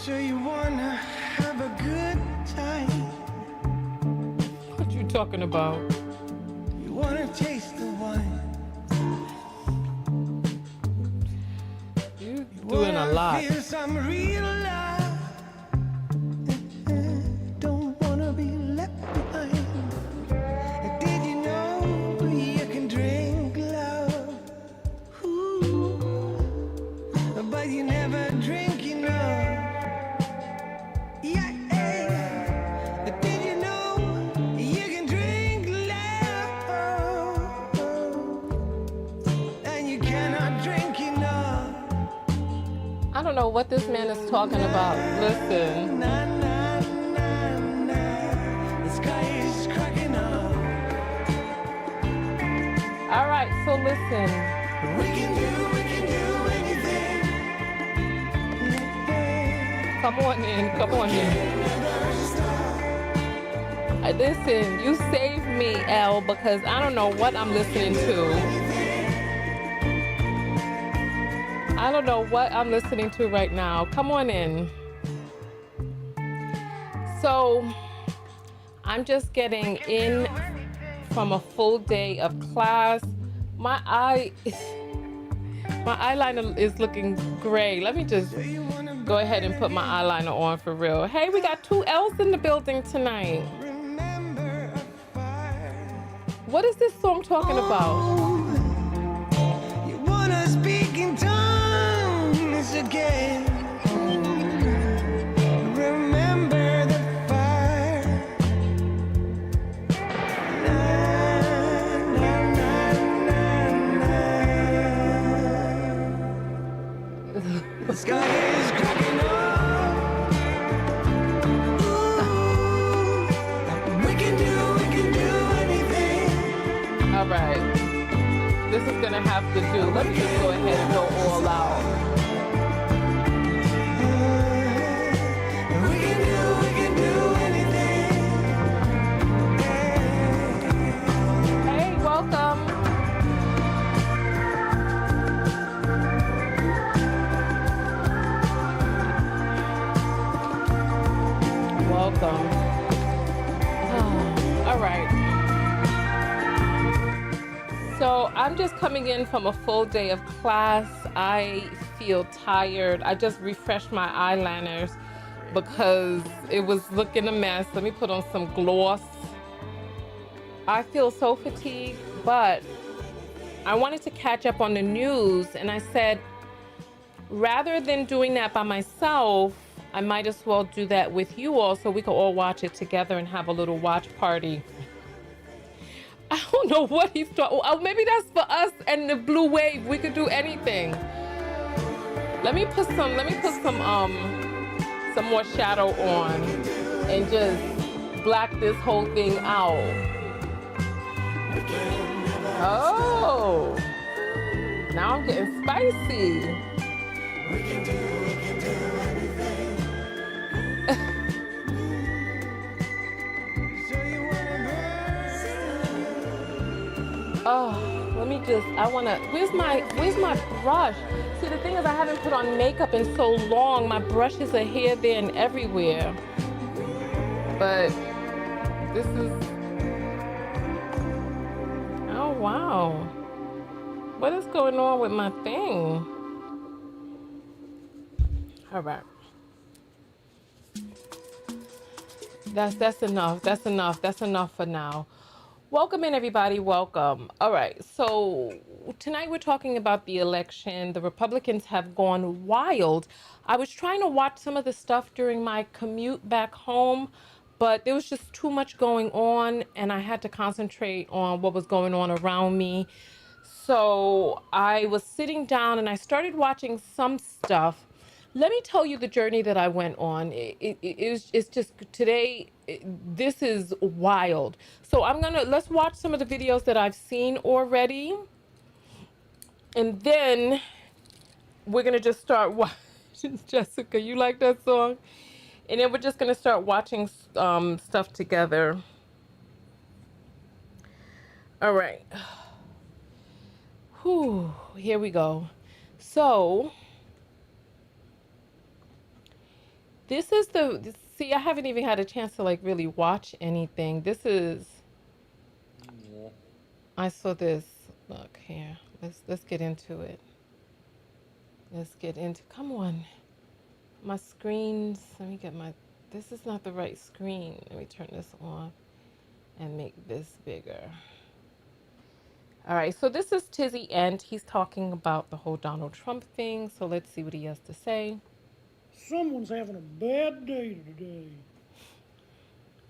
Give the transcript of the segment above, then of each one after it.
So you wanna have a good time? What you talking about? You wanna taste the wine? You doing a lot. Feel some real love. Don't wanna be left behind. Did you know you can drink love? Ooh, but you never drink enough. Yeah, did you know you can drink love? And you cannot drink enough. I don't know what this man is talking about. Listen. Na, na, na, na. The sky is cracking up. All right, so listen. We can do anything. Come on in. Come on in. Listen, you saved me, L, because I don't know what I'm listening to. I don't know what I'm listening to right now. Come on in. So, I'm just getting in from a full day of class. My eyeliner is looking gray. Let me just go ahead and put my eyeliner on for real. Hey, we got 2 L's in the building tonight. What is this song talking about? You wanna speak in tongues again. Remember the fire. Na, na, na, na, na. The sky is cracking up. Ooh, we can do anything. All right. This is gonna have to do. Let me just go ahead and go all out. We can do anything. Hey, welcome. Welcome. All right. So I'm just coming in from a full day of class. I feel tired. I just refreshed my eyeliners because it was looking a mess. Let me put on some gloss. I feel so fatigued, but I wanted to catch up on the news, and I said, rather than doing that by myself, I might as well do that with you all so we can all watch it together and have a little watch party. I don't know what he's talking. Oh, maybe that's for us and the blue wave. We could do anything. Let me put some more shadow on and just black this whole thing out. Oh, now I'm getting spicy. We can do anything. So you wanna burn? Oh, let me just, where's my brush? See, the thing is I haven't put on makeup in so long. My brushes are here, there, and everywhere. But this is, oh wow. What is going on with my thing? All right. That's enough. That's enough for now. Welcome in, everybody. Welcome. All right. So tonight we're talking about the election. The Republicans have gone wild. I was trying to watch some of the stuff during my commute back home, but there was just too much going on, and I had to concentrate on what was going on around me. So I was sitting down and I started watching some stuff. Let me tell you the journey that I went on. It's just today, this is wild. So let's watch some of the videos that I've seen already. And then we're gonna just start watching. Jessica, you like that song? And then we're just gonna start watching stuff together. All right. Whew, here we go. So This is see, I haven't even had a chance to like really watch anything. This is, I saw this. Look here. Let's get into it. Let's get into, come on. My screens, let me get my, this is not the right screen. Let me turn this on and make this bigger. All right, so this is Tizzy Ent. He's talking about the whole Donald Trump thing. So let's see what he has to say. Someone's having a bad day today.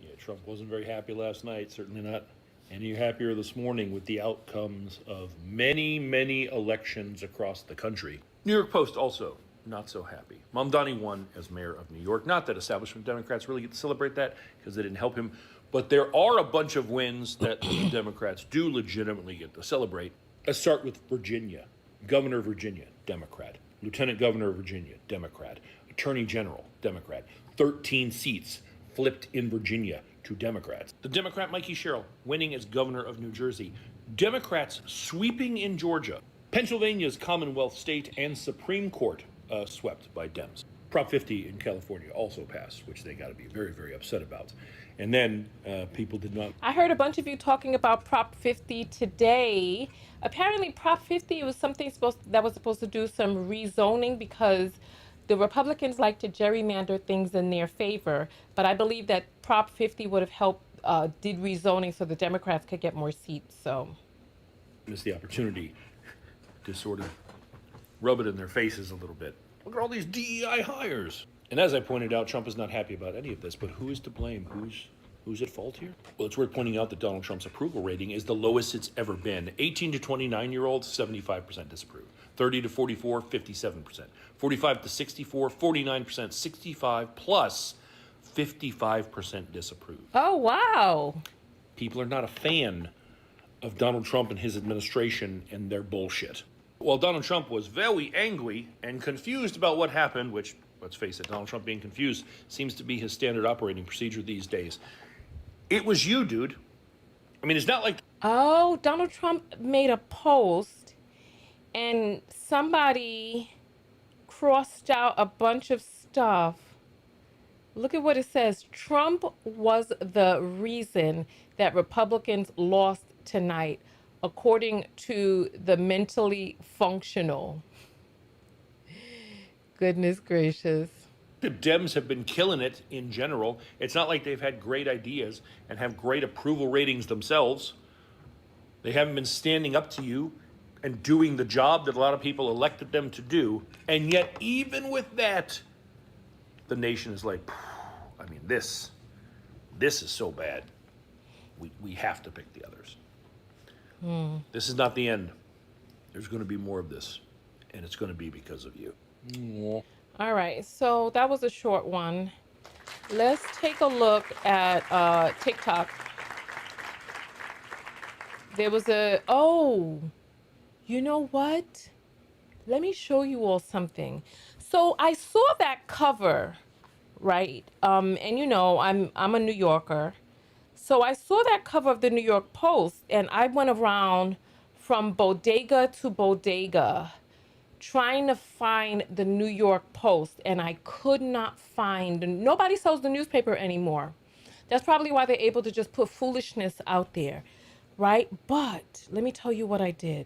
Yeah, Trump wasn't very happy last night, certainly not any happier this morning with the outcomes of many, many elections across the country. New York Post also not so happy. Mamdani won as mayor of New York. Not that establishment Democrats really get to celebrate that because they didn't help him, but there are a bunch of wins that the Democrats do legitimately get to celebrate. Let's start with Virginia. Governor of Virginia, Democrat. Lieutenant Governor of Virginia, Democrat. Attorney General, Democrat. 13 seats flipped in Virginia to Democrats. The Democrat Mikey Sherrill winning as governor of New Jersey. Democrats sweeping in Georgia. Pennsylvania's Commonwealth State and Supreme Court swept by Dems. Prop 50 in California also passed, which they got to be very, very upset about. And then people did not. I heard a bunch of you talking about Prop 50 today. Apparently, Prop 50 was something that was supposed to do some rezoning because the Republicans like to gerrymander things in their favor. But I believe that Prop 50 would have helped did rezoning so the Democrats could get more seats. So Missed the opportunity to sort of rub it in their faces a little bit. Look at all these DEI hires. And as I pointed out, Trump is not happy about any of this, but who is to blame? Who's at fault here? Well, it's worth pointing out that Donald Trump's approval rating is the lowest it's ever been. 18 to 29-year-olds, 75% disapprove. 30 to 44, 57%. 45 to 64, 49%. 65 plus, 55% disapprove. oh wow. People are not a fan of Donald Trump and his administration and their bullshit. While Donald Trump was very angry and confused about what happened, which, let's face it, Donald Trump being confused seems to be his standard operating procedure these days. It was you, dude. I mean, it's not like... Oh, Donald Trump made a post and somebody crossed out a bunch of stuff. Look at what it says. Trump was the reason that Republicans lost tonight, according to the mentally functional. Goodness gracious. The Dems have been killing it in general. It's not like they've had great ideas and have great approval ratings themselves. They haven't been standing up to you and doing the job that a lot of people elected them to do. And yet, even with that, the nation is like, I mean, this is so bad. We have to pick the others. This is not the end. There's going to be more of this, and it's going to be because of you. All right, so that was a short one. Let's take a look at TikTok. There was oh, you know what? Let me show you all something. So I saw that cover, right? And you know, I'm a New Yorker. So I saw that cover of the New York Post and I went around from bodega to bodega trying to find the New York Post, and I could not find, nobody sells the newspaper anymore. That's probably why they're able to just put foolishness out there, right? But let me tell you what I did.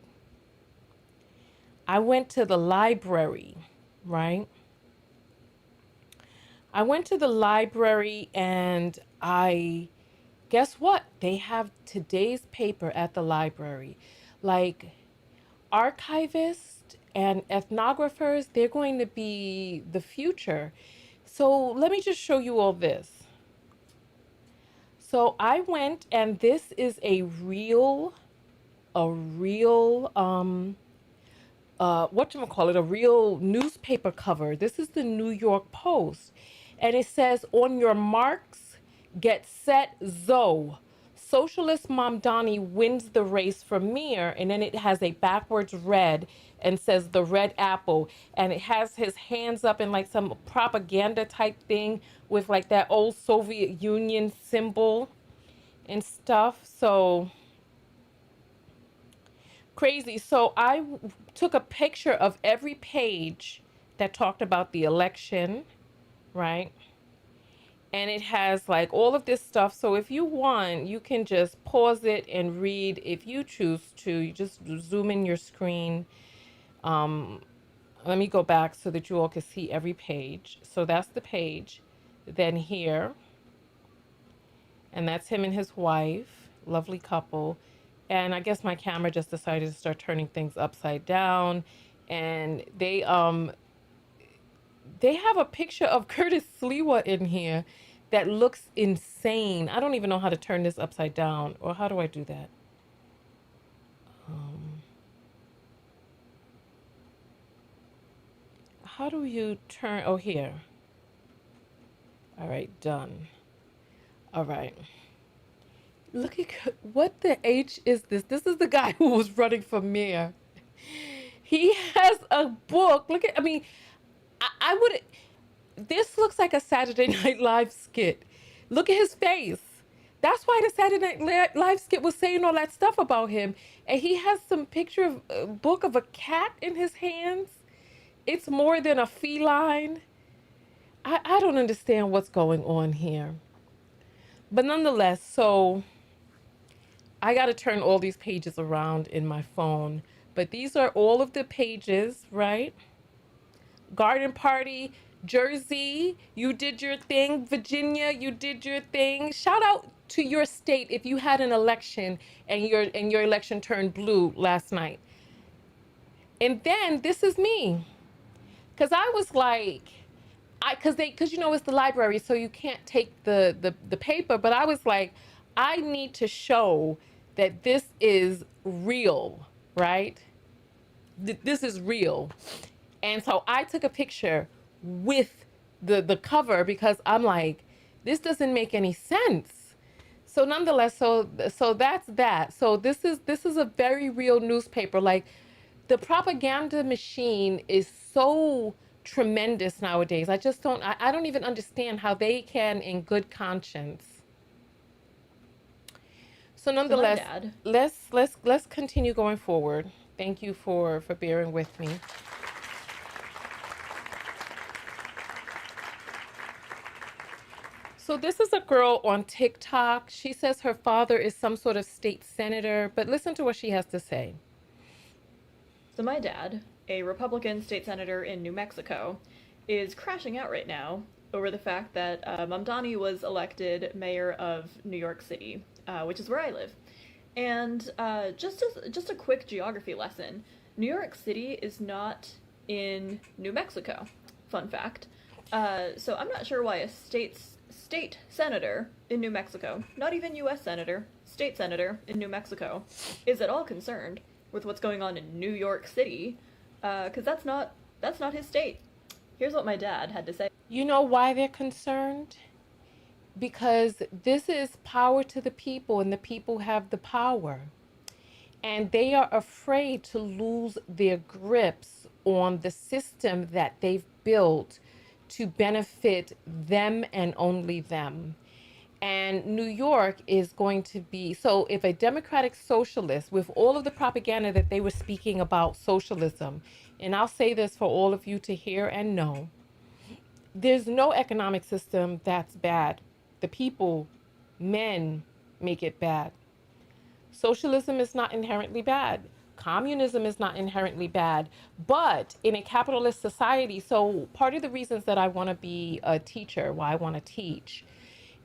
I went to the library, right? I went to the library and guess what? They have today's paper at the library. Like archivists and ethnographers, they're going to be the future. So let me just show you all this. So I went, and this is a real whatchamacallit, a real newspaper cover. This is the New York Post. And it says, on your marks, get set, Zoe. Socialist Mamdani wins the race for mayor, and then it has a backwards red and says the red apple, and it has his hands up in like some propaganda type thing with like that old Soviet Union symbol and stuff. So crazy. So I took a picture of every page that talked about the election, right? And it has like all of this stuff. So if you want, you can just pause it and read if you choose to. You just zoom in your screen. Um, Let me go back so that you all can see every page. So that's the page. Then here, and that's him and his wife, lovely couple. And I guess my camera just decided to start turning things upside down. And they have a picture of Curtis Sliwa in here that looks insane. I don't even know how to turn this upside down, or how do I do that? Um, how do you turn? Oh, here. All right, done. All right. Look at what the H is this? This is the guy who was running for mayor. He has a book. Look at, I mean, I would, this looks like a Saturday Night Live skit. Look at his face. That's why the Saturday Night Live skit was saying all that stuff about him. And he has some picture of a book of a cat in his hands. It's more than a feline. I don't understand what's going on here. But nonetheless, so I got to turn all these pages around in my phone. But these are all of the pages, right? Garden Party, Jersey, you did your thing. Virginia, you did your thing. Shout out to your state if you had an election and your election turned blue last night. And then this is me. Cause I was like, cause you know it's the library, so you can't take the paper, but I was like, I need to show that this is real, right? This is real. And so I took a picture with the cover because I'm like, this doesn't make any sense. So nonetheless, so that's that. So this is a very real newspaper. Like the propaganda machine is so tremendous nowadays. I don't even understand how they can in good conscience. So So my nonetheless, dad, let's continue going forward. Thank you for bearing with me. So this is a girl on TikTok. She says her father is some sort of state senator, but listen to what she has to say. so my dad, a Republican state senator in New Mexico, is crashing out right now over the fact that Mamdani was elected mayor of New York City, which is where I live. And just a quick geography lesson: New York City is not in New Mexico. Fun fact. So I'm not sure why a state senator in New Mexico, not even U.S. senator, state senator in New Mexico, is at all concerned with what's going on in New York City, because that's not his state. Here's what my dad had to say. You know why they're concerned? Because this is power to the people, and the people have the power. And they are afraid to lose their grips on the system that they've built to benefit them and only them. And New York is going to be, so if a democratic socialist, with all of the propaganda that they were speaking about socialism, and I'll say this for all of you to hear and know, there's no economic system that's bad. The people, men, make it bad. Socialism is not inherently bad. Communism is not inherently bad. But in a capitalist society, so part of the reasons that I want to be a teacher, why I want to teach,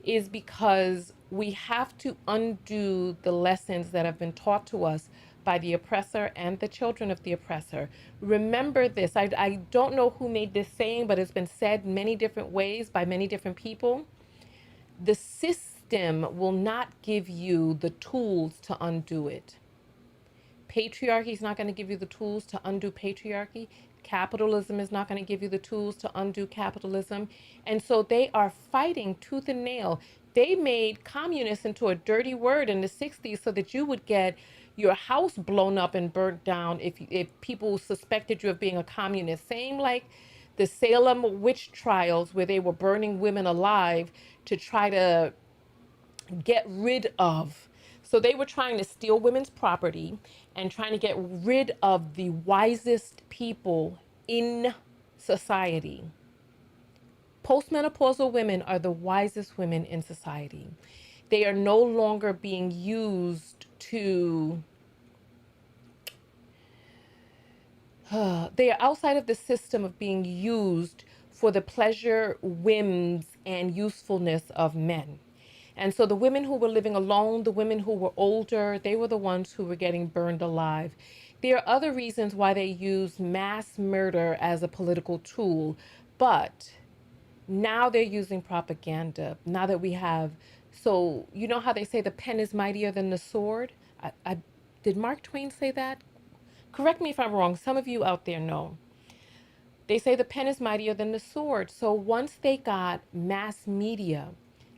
is because we have to undo the lessons that have been taught to us by the oppressor and the children of the oppressor. Remember this. I don't know who made this saying, but it's been said many different ways by many different people. The system will not give you the tools to undo it. Patriarchy is not going to give you the tools to undo patriarchy. Capitalism is not going to give you the tools to undo capitalism. And so they are fighting tooth and nail. They made communist into a dirty word in the 60s so that you would get your house blown up and burnt down if people suspected you of being a communist. Same like the Salem witch trials where they were burning women alive to try to get rid of. So they were trying to steal women's property and trying to get rid of the wisest people in society. Postmenopausal women are the wisest women in society. They are no longer being used to, they are outside of the system of being used for the pleasure, whims, and usefulness of men. And so the women who were living alone, the women who were older, they were the ones who were getting burned alive. There are other reasons why they use mass murder as a political tool, but now they're using propaganda. Now that we have, so you know how they say the pen is mightier than the sword? Did Mark Twain say that? Correct me if I'm wrong. Some of you out there know. They say the pen is mightier than the sword. So once they got mass media,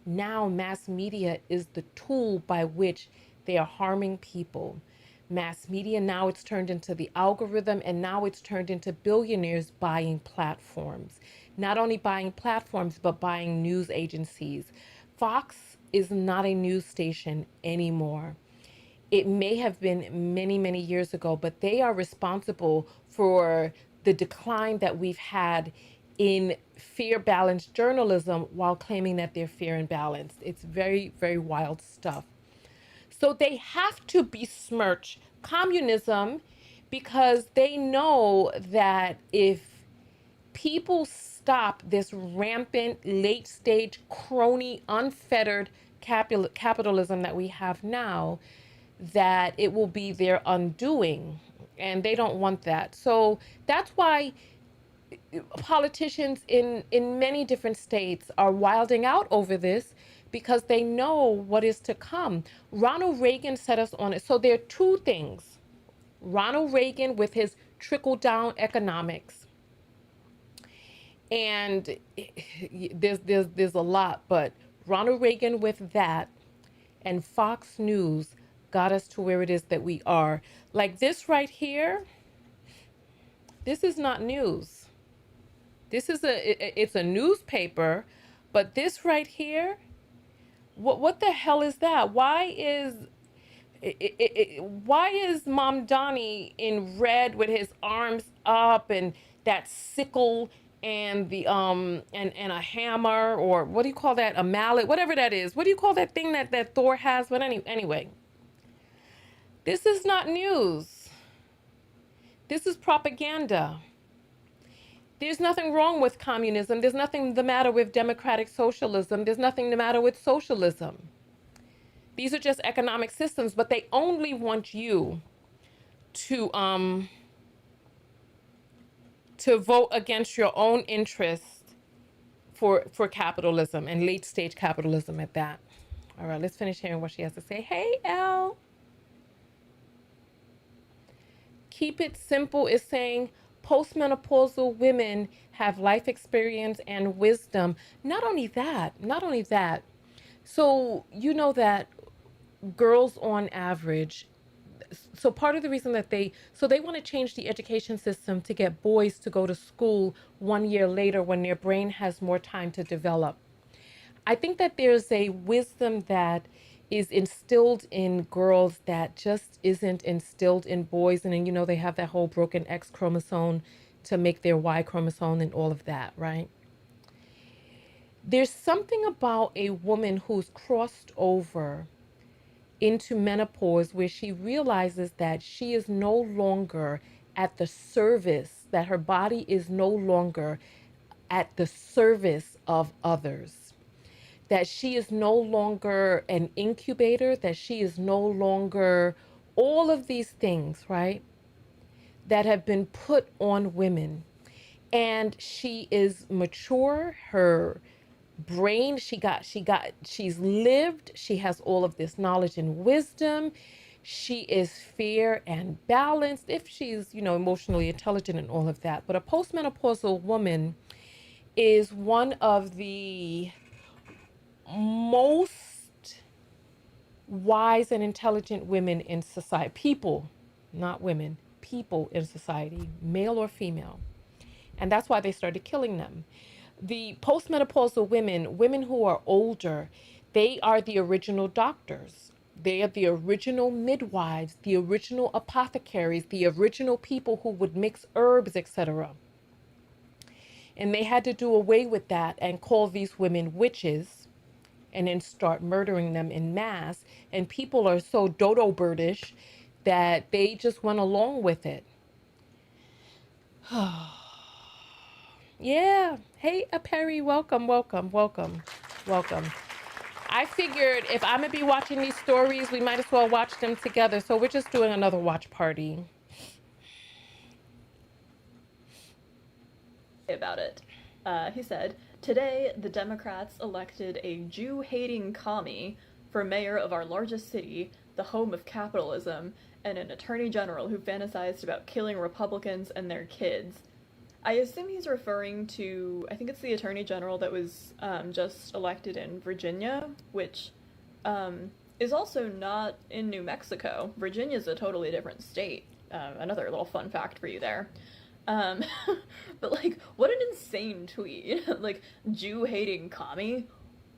now mass media is the tool by which they are harming people. Mass media, now it's turned into the algorithm, and now it's turned into billionaires buying platforms. Not only buying platforms, but buying news agencies. Fox is not a news station anymore. It may have been many, many years ago, but they are responsible for the decline that we've had in fear balanced journalism while claiming that they're fair and balanced. It's very, very wild stuff. So they have to besmirch communism because they know that if people stop this rampant, late stage, crony, unfettered capitalism that we have now, that it will be their undoing. And they don't want that. So that's why politicians in many different states are wilding out over this, because they know what is to come. Ronald Reagan set us on it. So there are two things. Ronald Reagan with his trickle-down economics. And there's a lot, but Ronald Reagan with that and Fox News got us to where it is that we are. Like this right here, this is not news. This is it's a newspaper, but this right here, what the hell is that? Why is Mamdani in red with his arms up and that sickle and the and a hammer, or what do you call that? A mallet, whatever that is. What do you call that thing that Thor has? But anyway, this is not news. This is propaganda. There's nothing wrong with communism. There's nothing the matter with democratic socialism. There's nothing the matter with socialism. These are just economic systems, but they only want you to vote against your own interest for capitalism, and late stage capitalism at that. All right, let's finish hearing what she has to say. Hey, Elle. Keep It Simple is saying postmenopausal women have life experience and wisdom. Not only that. So you know that girls on average, so part of the reason that they want to change the education system to get boys to go to school 1 year later when their brain has more time to develop. I think that there's a wisdom that is instilled in girls that just isn't instilled in boys. And then, you know, they have that whole broken X chromosome to make their Y chromosome and all of that, right? There's something about a woman who's crossed over into menopause where she realizes that she is no longer at the service, that her body is no longer at the service of others, that she is no longer an incubator, that she is no longer all of these things, right, that have been put on women. And she is mature, her brain, she's lived, she has all of this knowledge and wisdom. She is fair and balanced if she's, you know, emotionally intelligent and all of that. But a postmenopausal woman is one of the most wise and intelligent women in society. People, not women, people in society, male or female. And that's why they started killing them. The postmenopausal women who are older, they are the original doctors. They are the original midwives, the original apothecaries, the original people who would mix herbs, etc. And they had to do away with that and call these women witches and then start murdering them in mass. And people are so dodo birdish that they just went along with it. Yeah. Hey, Perry, welcome, welcome, welcome, welcome. I figured if I'm gonna be watching these stories, we might as well watch them together. So we're just doing another watch party. About it. He said, "Today, the Democrats elected a Jew-hating commie for mayor of our largest city, the home of capitalism, and an attorney general who fantasized about killing Republicans and their kids." I assume he's referring to, I think it's the attorney general that was just elected in Virginia, which is also not in New Mexico. Virginia's a totally different state. Another little fun fact for you there. But like, what an insane tweet. Like, Jew-hating commie?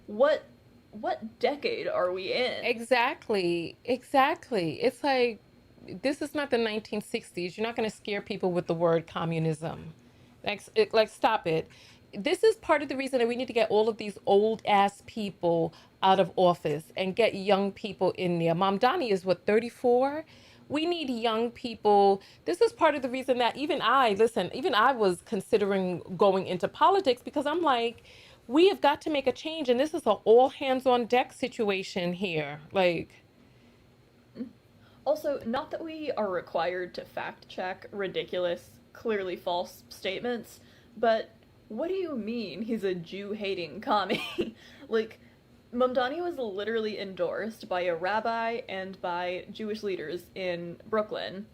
What decade are we in? Exactly, exactly. It's like, this is not the 1960s. You're not going to scare people with the word communism. Like, stop it. This is part of the reason that we need to get all of these old ass people out of office and get young people in there. Mamdani is what, 34? We need young people. This is part of the reason that even I was considering going into politics, because I'm like, we have got to make a change. And this is an all hands on deck situation here. Like, Also, not that we are required to fact check ridiculous, clearly false statements, but what do you mean he's a Jew-hating commie? Like, Mamdani was literally endorsed by a rabbi and by Jewish leaders in Brooklyn.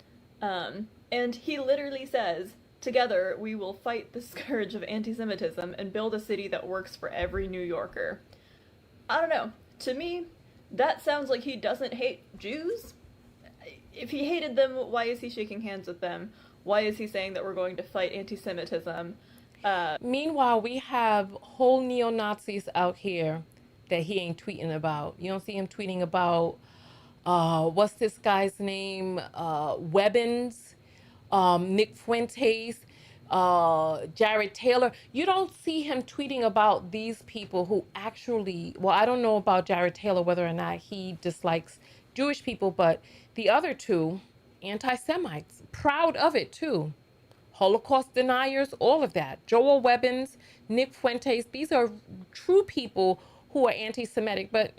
And he literally says, "Together, we will fight the scourge of anti-Semitism and build a city that works for every New Yorker." I don't know. To me, that sounds like he doesn't hate Jews. If he hated them, why is he shaking hands with them? Why is he saying that we're going to fight anti-Semitism? meanwhile, we have whole neo-Nazis out here that he ain't tweeting about. You don't see him tweeting about, what's this guy's name? Webbins, Nick Fuentes, Jared Taylor. You don't see him tweeting about these people who actually, well, I don't know about Jared Taylor, whether or not he dislikes Jewish people, but the other two, anti-Semites, proud of it too. Holocaust deniers, all of that. Joel Webbins, Nick Fuentes, these are true people who are anti-Semitic, but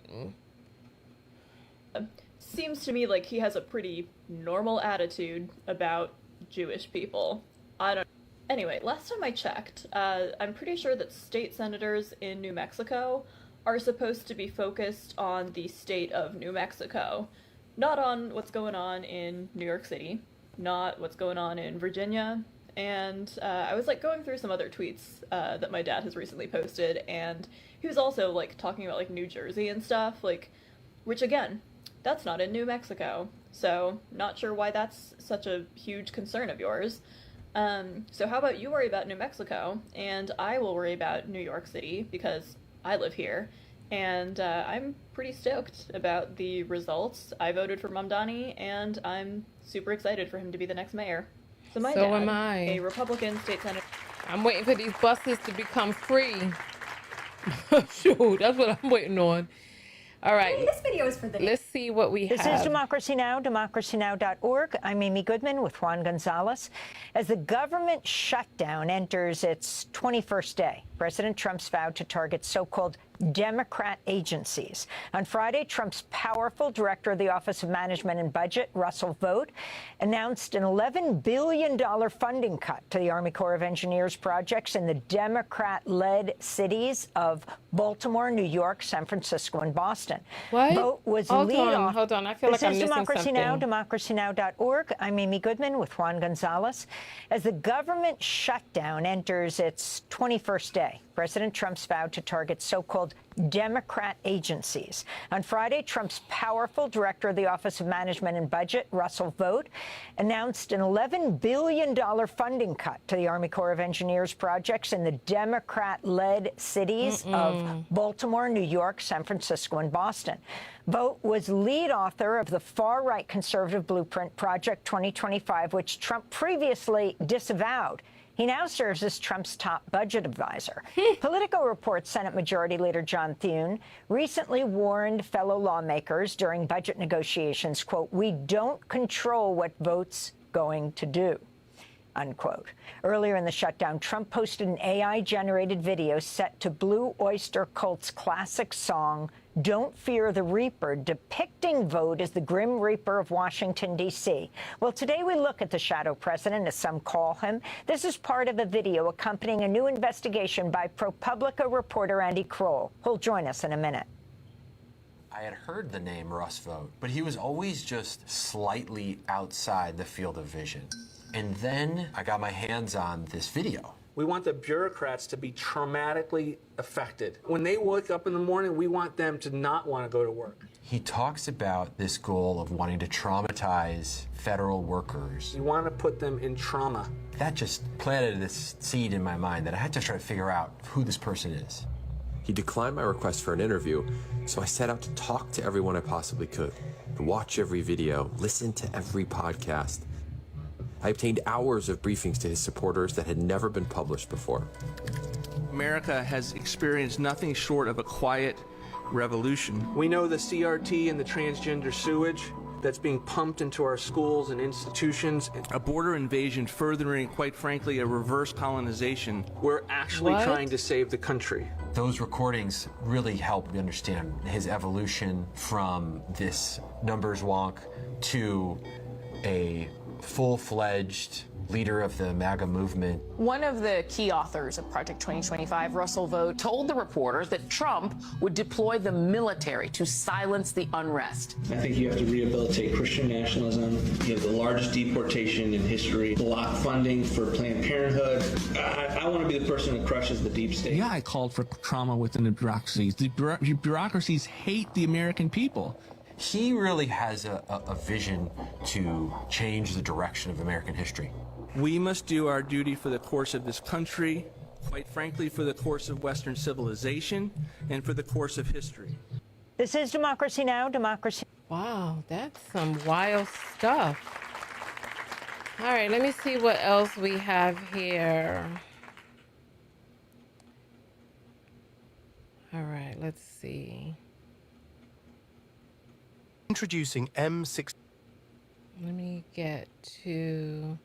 Seems to me like he has a pretty normal attitude about Jewish people. I don't. Anyway, last time I checked, I'm pretty sure that state senators in New Mexico are supposed to be focused on the state of New Mexico, not on what's going on in New York City, not what's going on in Virginia. And I was like going through some other tweets that my dad has recently posted, and he was also like talking about like New Jersey and stuff, like, which again, that's not in New Mexico, so not sure why that's such a huge concern of yours. So how about you worry about New Mexico, and I will worry about New York City, because I live here, and I'm pretty stoked about the results. I voted for Mamdani, and I'm super excited for him to be the next mayor. So my so dad, am I. a Republican state senator. I'm waiting for these buses to become free. Shoot, that's what I'm waiting on. All right. This video is for the Let's see what we have. This is Democracy Now!, democracynow.org. I'm Amy Goodman with Juan Gonzalez. As the government shutdown enters its 21st day, President Trump's vowed to target so-called Democrat agencies. On Friday, Trump's powerful director of the Office of Management and Budget, Russell Vought, announced an $11 billion funding cut to the Army Corps of Engineers projects in the Democrat-led cities of Baltimore, New York, San Francisco, and Boston. What? Vought was Hold lead on, off. hold on. I feel like I'm missing Democracy Now!, something. democracynow.org. I'm Amy Goodman with Juan Gonzalez. As the government shutdown enters its 21st day, President Trump's vowed to target so-called Democrat agencies. On Friday, Trump's powerful director of the Office of Management and Budget, Russell Vought, announced an $11 billion funding cut to the Army Corps of Engineers projects in the Democrat-led cities of Baltimore, New York, San Francisco, and Boston. Vought was lead author of the far-right conservative blueprint Project 2025, which Trump previously disavowed. He now serves as Trump's top budget advisor. Politico reports Senate Majority Leader John Thune recently warned fellow lawmakers during budget negotiations, quote, "We don't control what votes going to do," unquote. Earlier in the shutdown, Trump posted an AI-generated video set to Blue Oyster Cult's classic song, "Don't Fear the Reaper," depicting Vogt as the Grim Reaper of Washington, D.C. Well, today we look at the shadow president, as some call him. This is part of a video accompanying a new investigation by ProPublica reporter Andy Kroll, who'll join us in a minute. I had heard the name Russ Vogt, but he was always just slightly outside the field of vision. And then I got my hands on this video. We want the bureaucrats to be traumatically affected. When they wake up in the morning, we want them to not want to go to work. He talks about this goal of wanting to traumatize federal workers. We want to put them in trauma. That just planted this seed in my mind that I had to try to figure out who this person is. He declined my request for an interview, so I set out to talk to everyone I possibly could, watch every video, listen to every podcast. I obtained hours of briefings to his supporters that had never been published before. America has experienced nothing short of a quiet revolution. We know the CRT and the transgender sewage that's being pumped into our schools and institutions. A border invasion furthering, quite frankly, a reverse colonization. We're actually trying to save the country. Those recordings really helped me understand his evolution from this numbers wonk to a full-fledged leader of the MAGA movement. One of the key authors of Project 2025, Russell Vogt, told the reporters that Trump would deploy the military to silence the unrest. I think you have to rehabilitate Christian nationalism. You have the largest deportation in history, block funding for Planned Parenthood. I want to be the person that crushes the deep state. Yeah, I called for trauma within the bureaucracies. The bureaucracies hate the American people. He really has a vision to change the direction of American history. We must do our duty for the course of this country, quite frankly, for the course of Western civilization, and for the course of history. This is Democracy Now!, Democracy. Wow, that's some wild stuff. All right, let me see what else we have here. All right, let's see. Introducing M6. Let me get to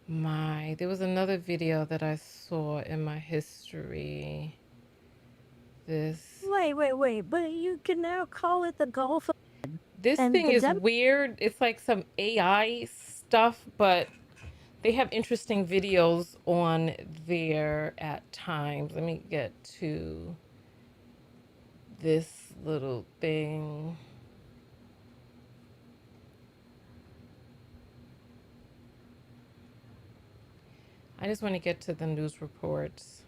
there was another video that I saw in my history. Wait, but you can now call it the Gulf. This thing is weird. It's like some AI stuff, but they have interesting videos on there at times. Let me get to this little thing. I just want to get to the news reports.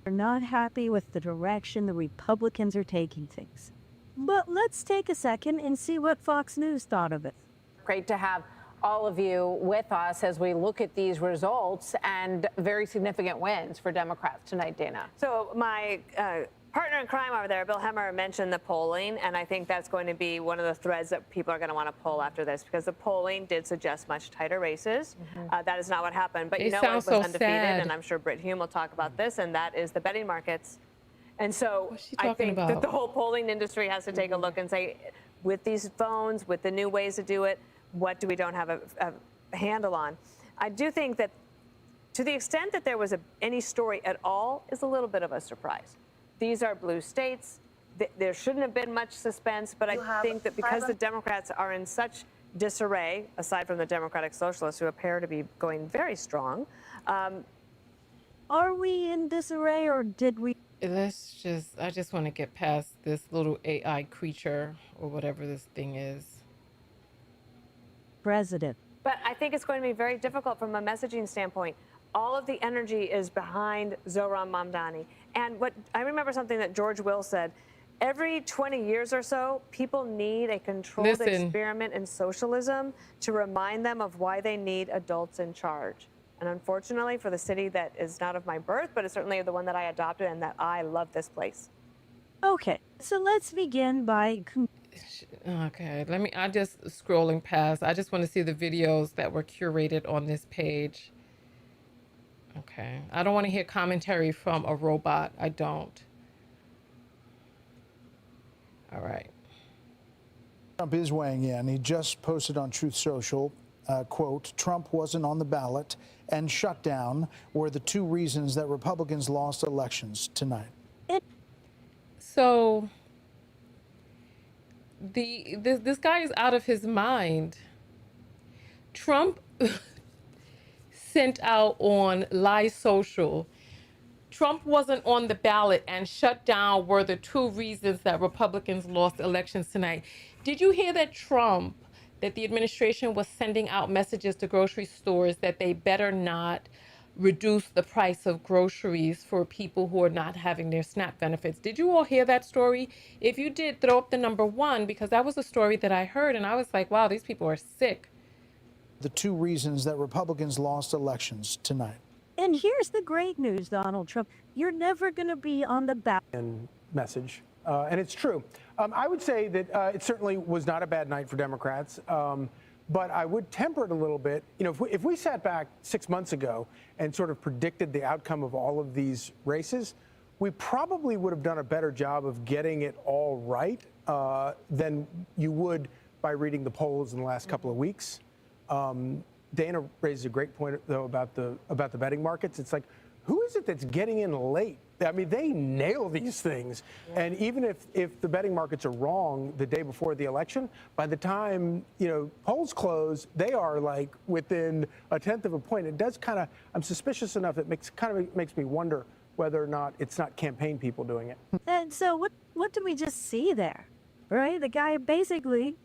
We're not happy with the direction the Republicans are taking things. But let's take a second and see what Fox News thought of it. Great to have all of you with us as we look at these results and very significant wins for Democrats tonight, Dana. So my partner in crime over there, Bill Hemmer, mentioned the polling, and I think that's going to be one of the threads that people are going to want to pull after this, because the polling did suggest much tighter races. That is not what happened. But you know what was undefeated, and I'm sure Britt Hume will talk about this, and that is the betting markets. And so I think that the whole polling industry has to take a look and say, with these phones, with the new ways to do it, what do we don't have a handle on? I do think that to the extent that there was any story at all is a little bit of a surprise. These are blue states. There shouldn't have been much suspense, but I think that because the Democrats are in such disarray, aside from the Democratic Socialists, who appear to be going very strong. Are we in disarray, or did we? I just want to get past this little AI creature or whatever this thing is. President. But I think it's going to be very difficult from a messaging standpoint. All of the energy is behind Zohran Mamdani. And I remember something that George Will said. Every 20 years or so, people need a controlled experiment in socialism to remind them of why they need adults in charge. And unfortunately, for the city that is not of my birth, but it's certainly the one that I adopted and that I love this place. Okay, so let's begin by... Okay, I'm just scrolling past. I just want to see the videos that were curated on this page. Okay. I don't want to hear commentary from a robot. I don't. All right. Trump is weighing in. He just posted on Truth Social, quote, Trump wasn't on the ballot and shut down were the two reasons that Republicans lost elections tonight. So this guy is out of his mind. Trump sent out on Live Social, Trump wasn't on the ballot and shut down were the two reasons that Republicans lost elections tonight. Did you hear that that the administration was sending out messages to grocery stores that they better not reduce the price of groceries for people who are not having their SNAP benefits? Did you all hear that story? If you did, throw up the number 1, because that was a story that I heard and I was like, wow, these people are sick. The two reasons that Republicans lost elections tonight. And here's the great news, Donald Trump. You're never going to be on the ballot. Message. And it's true. I would say that it certainly was not a bad night for Democrats. But I would temper it a little bit. You know, if we sat back 6 months ago and sort of predicted the outcome of all of these races, we probably would have done a better job of getting it all right than you would by reading the polls in the last couple of weeks. Dana raises a great point, though, about the betting markets. It's like, who is it that's getting in late? I mean, they nail these things. Yeah. And even if the betting markets are wrong the day before the election, by the time, you know, polls close, they are like within a tenth of a point. It does kind of, I'm suspicious enough, it makes me wonder whether or not it's not campaign people doing it. And so what do we just see there, right? The guy basically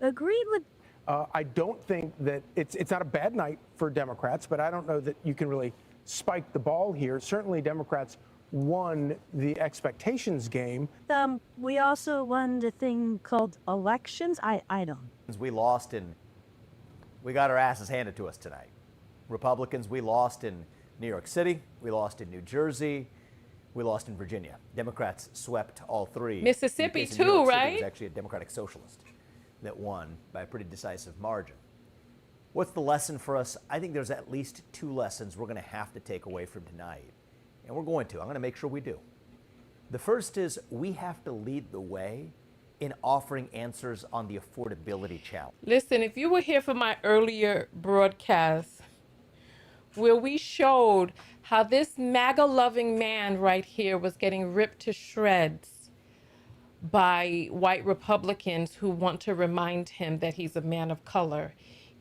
agreed with. I don't think that it's not a bad night for Democrats, but I don't know that you can really spike the ball here. Certainly Democrats won the expectations game. We also won the thing called elections. I don't. We lost we got our asses handed to us tonight. Republicans, we lost in New York City, we lost in New Jersey, we lost in Virginia. Democrats swept all three. Mississippi too, New York City right? was actually a Democratic Socialist that won by a pretty decisive margin. What's the lesson for us? I think there's at least two lessons we're going to have to take away from tonight. And we're going to. I'm going to make sure we do. The first is we have to lead the way in offering answers on the affordability challenge. Listen, if you were here for my earlier broadcast where we showed how this MAGA-loving man right here was getting ripped to shreds by white Republicans who want to remind him that he's a man of color,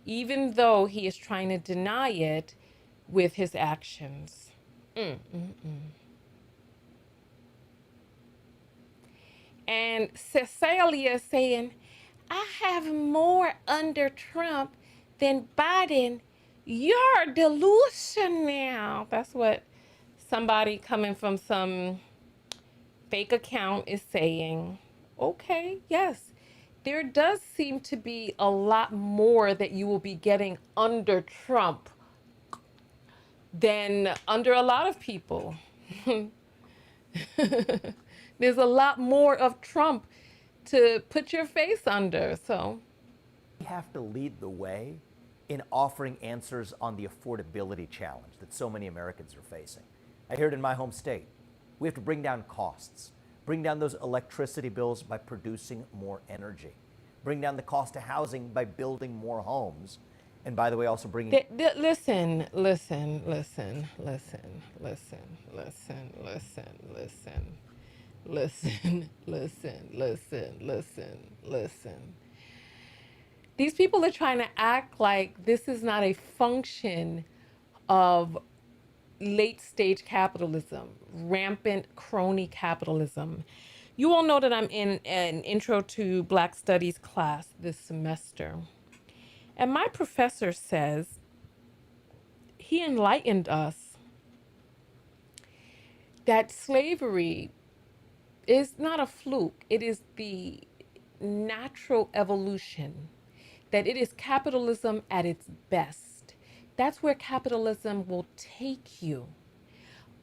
even though he is trying to deny it with his actions. And Cecilia saying, I have more under Trump than Biden. You're delusional. That's what somebody coming from some fake account is saying. Okay, yes. There does seem to be a lot more that you will be getting under Trump than under a lot of people. There's a lot more of Trump to put your face under, so. We have to lead the way in offering answers on the affordability challenge that so many Americans are facing. I hear it in my home state. We have to bring down costs, bring down those electricity bills by producing more energy, bring down the cost of housing by building more homes, and by the way, also bringing... Listen. These people are trying to act like this is not a function of late stage capitalism, rampant crony capitalism. You all know that I'm in an Intro to Black Studies class this semester. And my professor says he enlightened us that slavery is not a fluke. It is the natural evolution, that it is capitalism at its best. That's where capitalism will take you.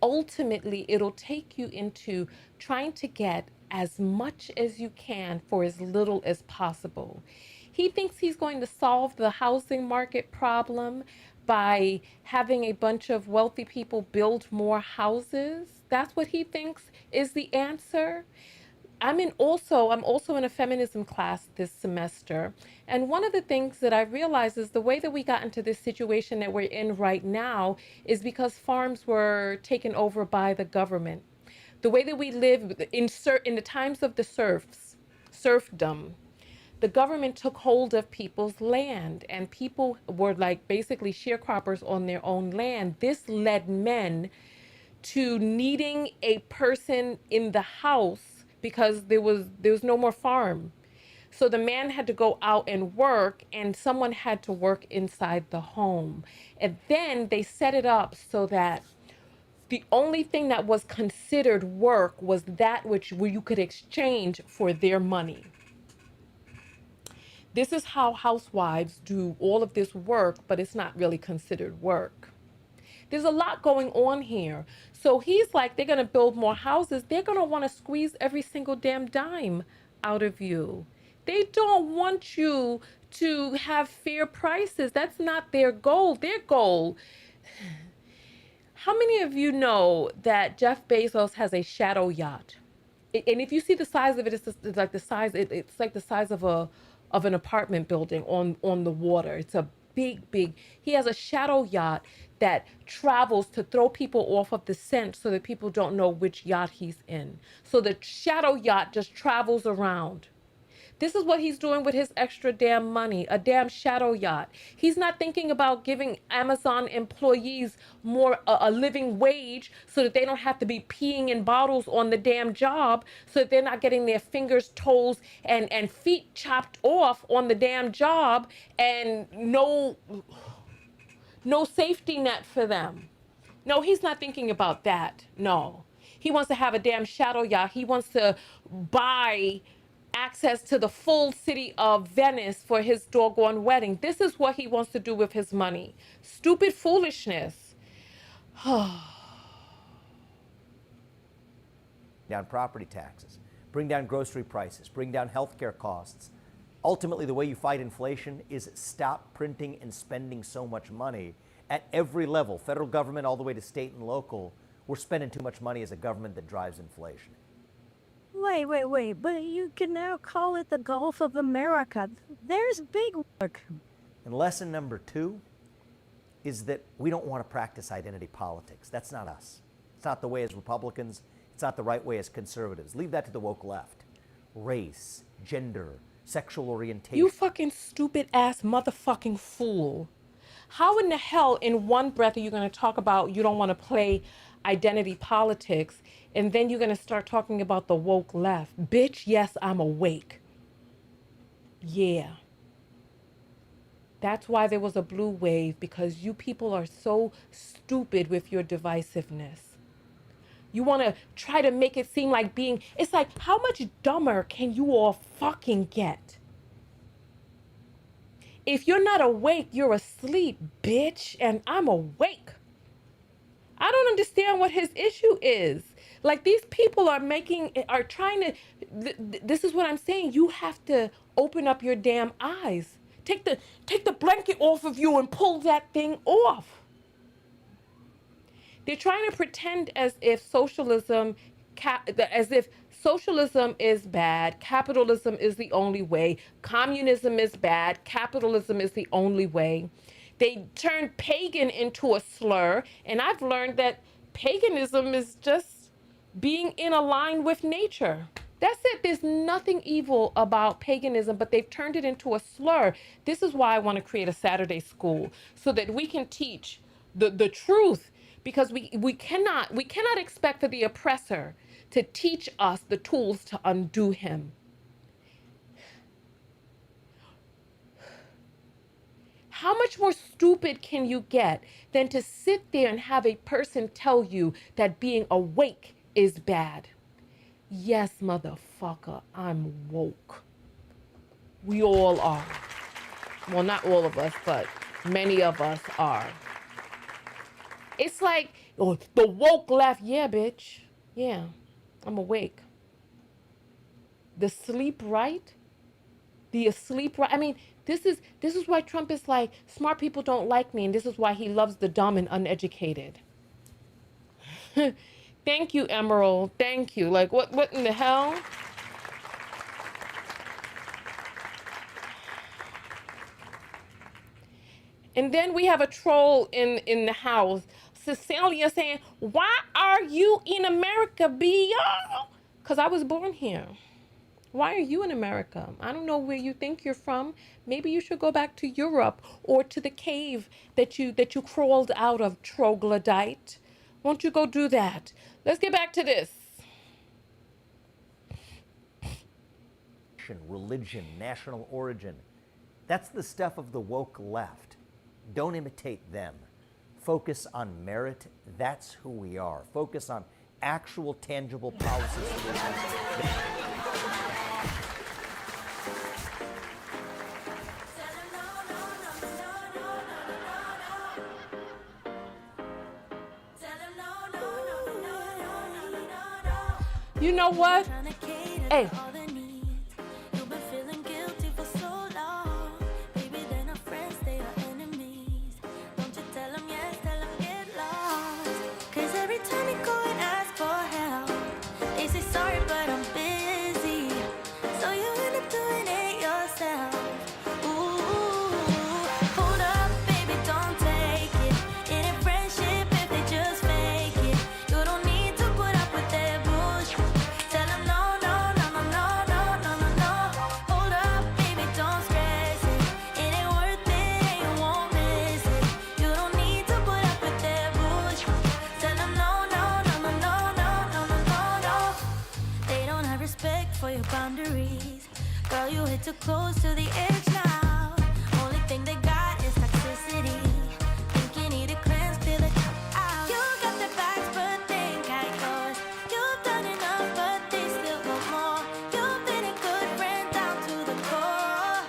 Ultimately, it'll take you into trying to get as much as you can for as little as possible. He thinks he's going to solve the housing market problem by having a bunch of wealthy people build more houses. That's what he thinks is the answer. I'm also in a feminism class this semester. And one of the things that I realized is the way that we got into this situation that we're in right now is because farms were taken over by the government. The way that we live in the times of the serfdom, the government took hold of people's land and people were like basically sharecroppers on their own land. This led men to needing a person in the house because there was no more farm. So the man had to go out and work and someone had to work inside the home. And then they set it up so that the only thing that was considered work was that where you could exchange for their money. This is how housewives do all of this work, but it's not really considered work. There's a lot going on here. So he's like, they're going to build more houses. They're going to want to squeeze every single damn dime out of you. They don't want you to have fair prices. That's not their goal. Their goal. How many of you know that Jeff Bezos has a shadow yacht? And if you see the size of it, it's like the size. It's like the size of an apartment building on the water. It's a big. He has a shadow yacht that travels to throw people off of the scent so that people don't know which yacht he's in. So the shadow yacht just travels around. This is what he's doing with his extra damn money, a damn shadow yacht. He's not thinking about giving Amazon employees more a living wage so that they don't have to be peeing in bottles on the damn job, so that they're not getting their fingers, toes, and feet chopped off on the damn job, and no safety net for them. No, he's not thinking about that. No. He wants to have a damn shadow yacht. He wants to buy access to the full city of Venice for his doggone wedding. This is what he wants to do with his money. Stupid foolishness. Down property taxes, bring down grocery prices, bring down healthcare costs. Ultimately, the way you fight inflation is stop printing and spending so much money at every level, federal government all the way to state and local. We're spending too much money as a government that drives inflation. Wait, but you can now call it the Gulf of America. There's big work. And lesson number 2 is that we don't want to practice identity politics. That's not us. It's not the way as Republicans. It's not the right way as conservatives. Leave that to the woke left. Race, gender, sexual orientation. You fucking stupid ass motherfucking fool. How in the hell in one breath are you going to talk about you don't want to play identity politics, and then you're going to start talking about the woke left? Bitch, yes, I'm awake. Yeah. That's why there was a blue wave, because you people are so stupid with your divisiveness. You want to try to make it seem like it's like, how much dumber can you all fucking get? If you're not awake, you're asleep, bitch, and I'm awake. I don't understand what his issue is. Like, these people are trying to, this is what I'm saying. You have to open up your damn eyes. Take the blanket off of you and pull that thing off. They're trying to pretend as if socialism is bad, capitalism is the only way, communism is bad, capitalism is the only way. They turned pagan into a slur, and I've learned that paganism is just being in a line with nature. That's it. There's nothing evil about paganism, but they've turned it into a slur. This is why I want to create a Saturday school, so that we can teach the truth, because we cannot expect for the oppressor to teach us the tools to undo him. How much more stupid can you get than to sit there and have a person tell you that being awake is bad? Yes, motherfucker, I'm woke. We all are. Well, not all of us, but many of us are. It's like, oh, the woke left. Yeah, bitch. Yeah, I'm awake. The sleep right? the asleep. I mean, this is why Trump is like, smart people don't like me, and this is why he loves the dumb and uneducated. Thank you, Emerald. Thank you. Like, what in the hell? And then we have a troll in the house, Cecilia, saying, why are you in America, B.O.? Because I was born here. Why are you in America? I don't know where you think you're from. Maybe you should go back to Europe or to the cave that you crawled out of, troglodyte. Won't you go do that? Let's get back to this. Religion, national origin. That's the stuff of the woke left. Don't imitate them. Focus on merit. That's who we are. Focus on actual, tangible policy solutions. You know what? Hey. Girl, you hit too close to the edge now. Only thing they got is toxicity. Think you need a cleanse, feel it out. You got the facts, but they ain't got yours. You've done enough, but they still want more. You've been a good friend down to the core.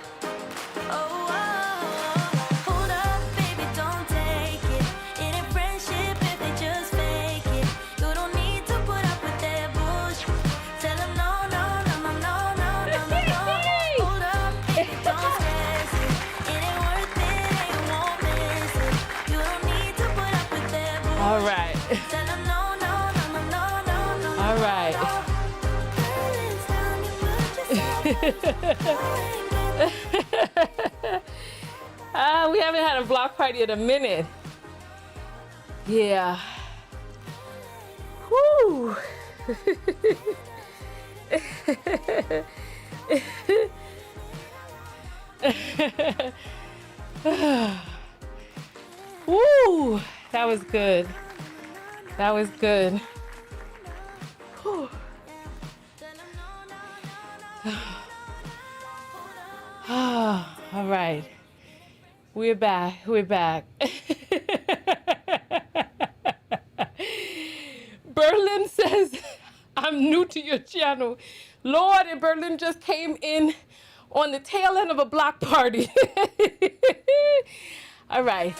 Oh, hold up, baby, don't take it. It ain't friendship if they just fake it. You don't need to put up with their bullshit. Tell them no. All right. All right. We haven't had a block party in a minute. Yeah. Whew. Woo. That was good. That was good. Whew. All right. We're back. We're back. Berlin says, I'm new to your channel. Lord, and Berlin just came in on the tail end of a block party. All right.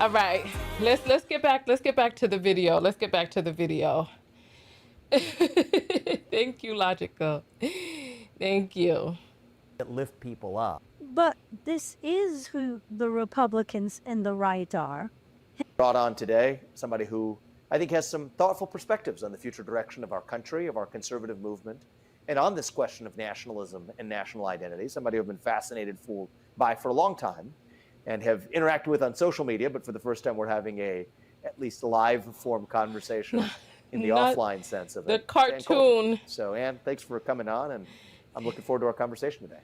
All right, let's get back to the video. Let's get back to the video. Thank you, Logical. Thank you. That lift people up. But this is who the Republicans and the right are. Brought on today somebody who I think has some thoughtful perspectives on the future direction of our country, of our conservative movement, and on this question of nationalism and national identity. Somebody I've been fascinated by for a long time, and have interacted with on social media, but for the first time we're having at least live form conversation in the offline sense of it. The cartoon. So Ann, thanks for coming on, and I'm looking forward to our conversation today.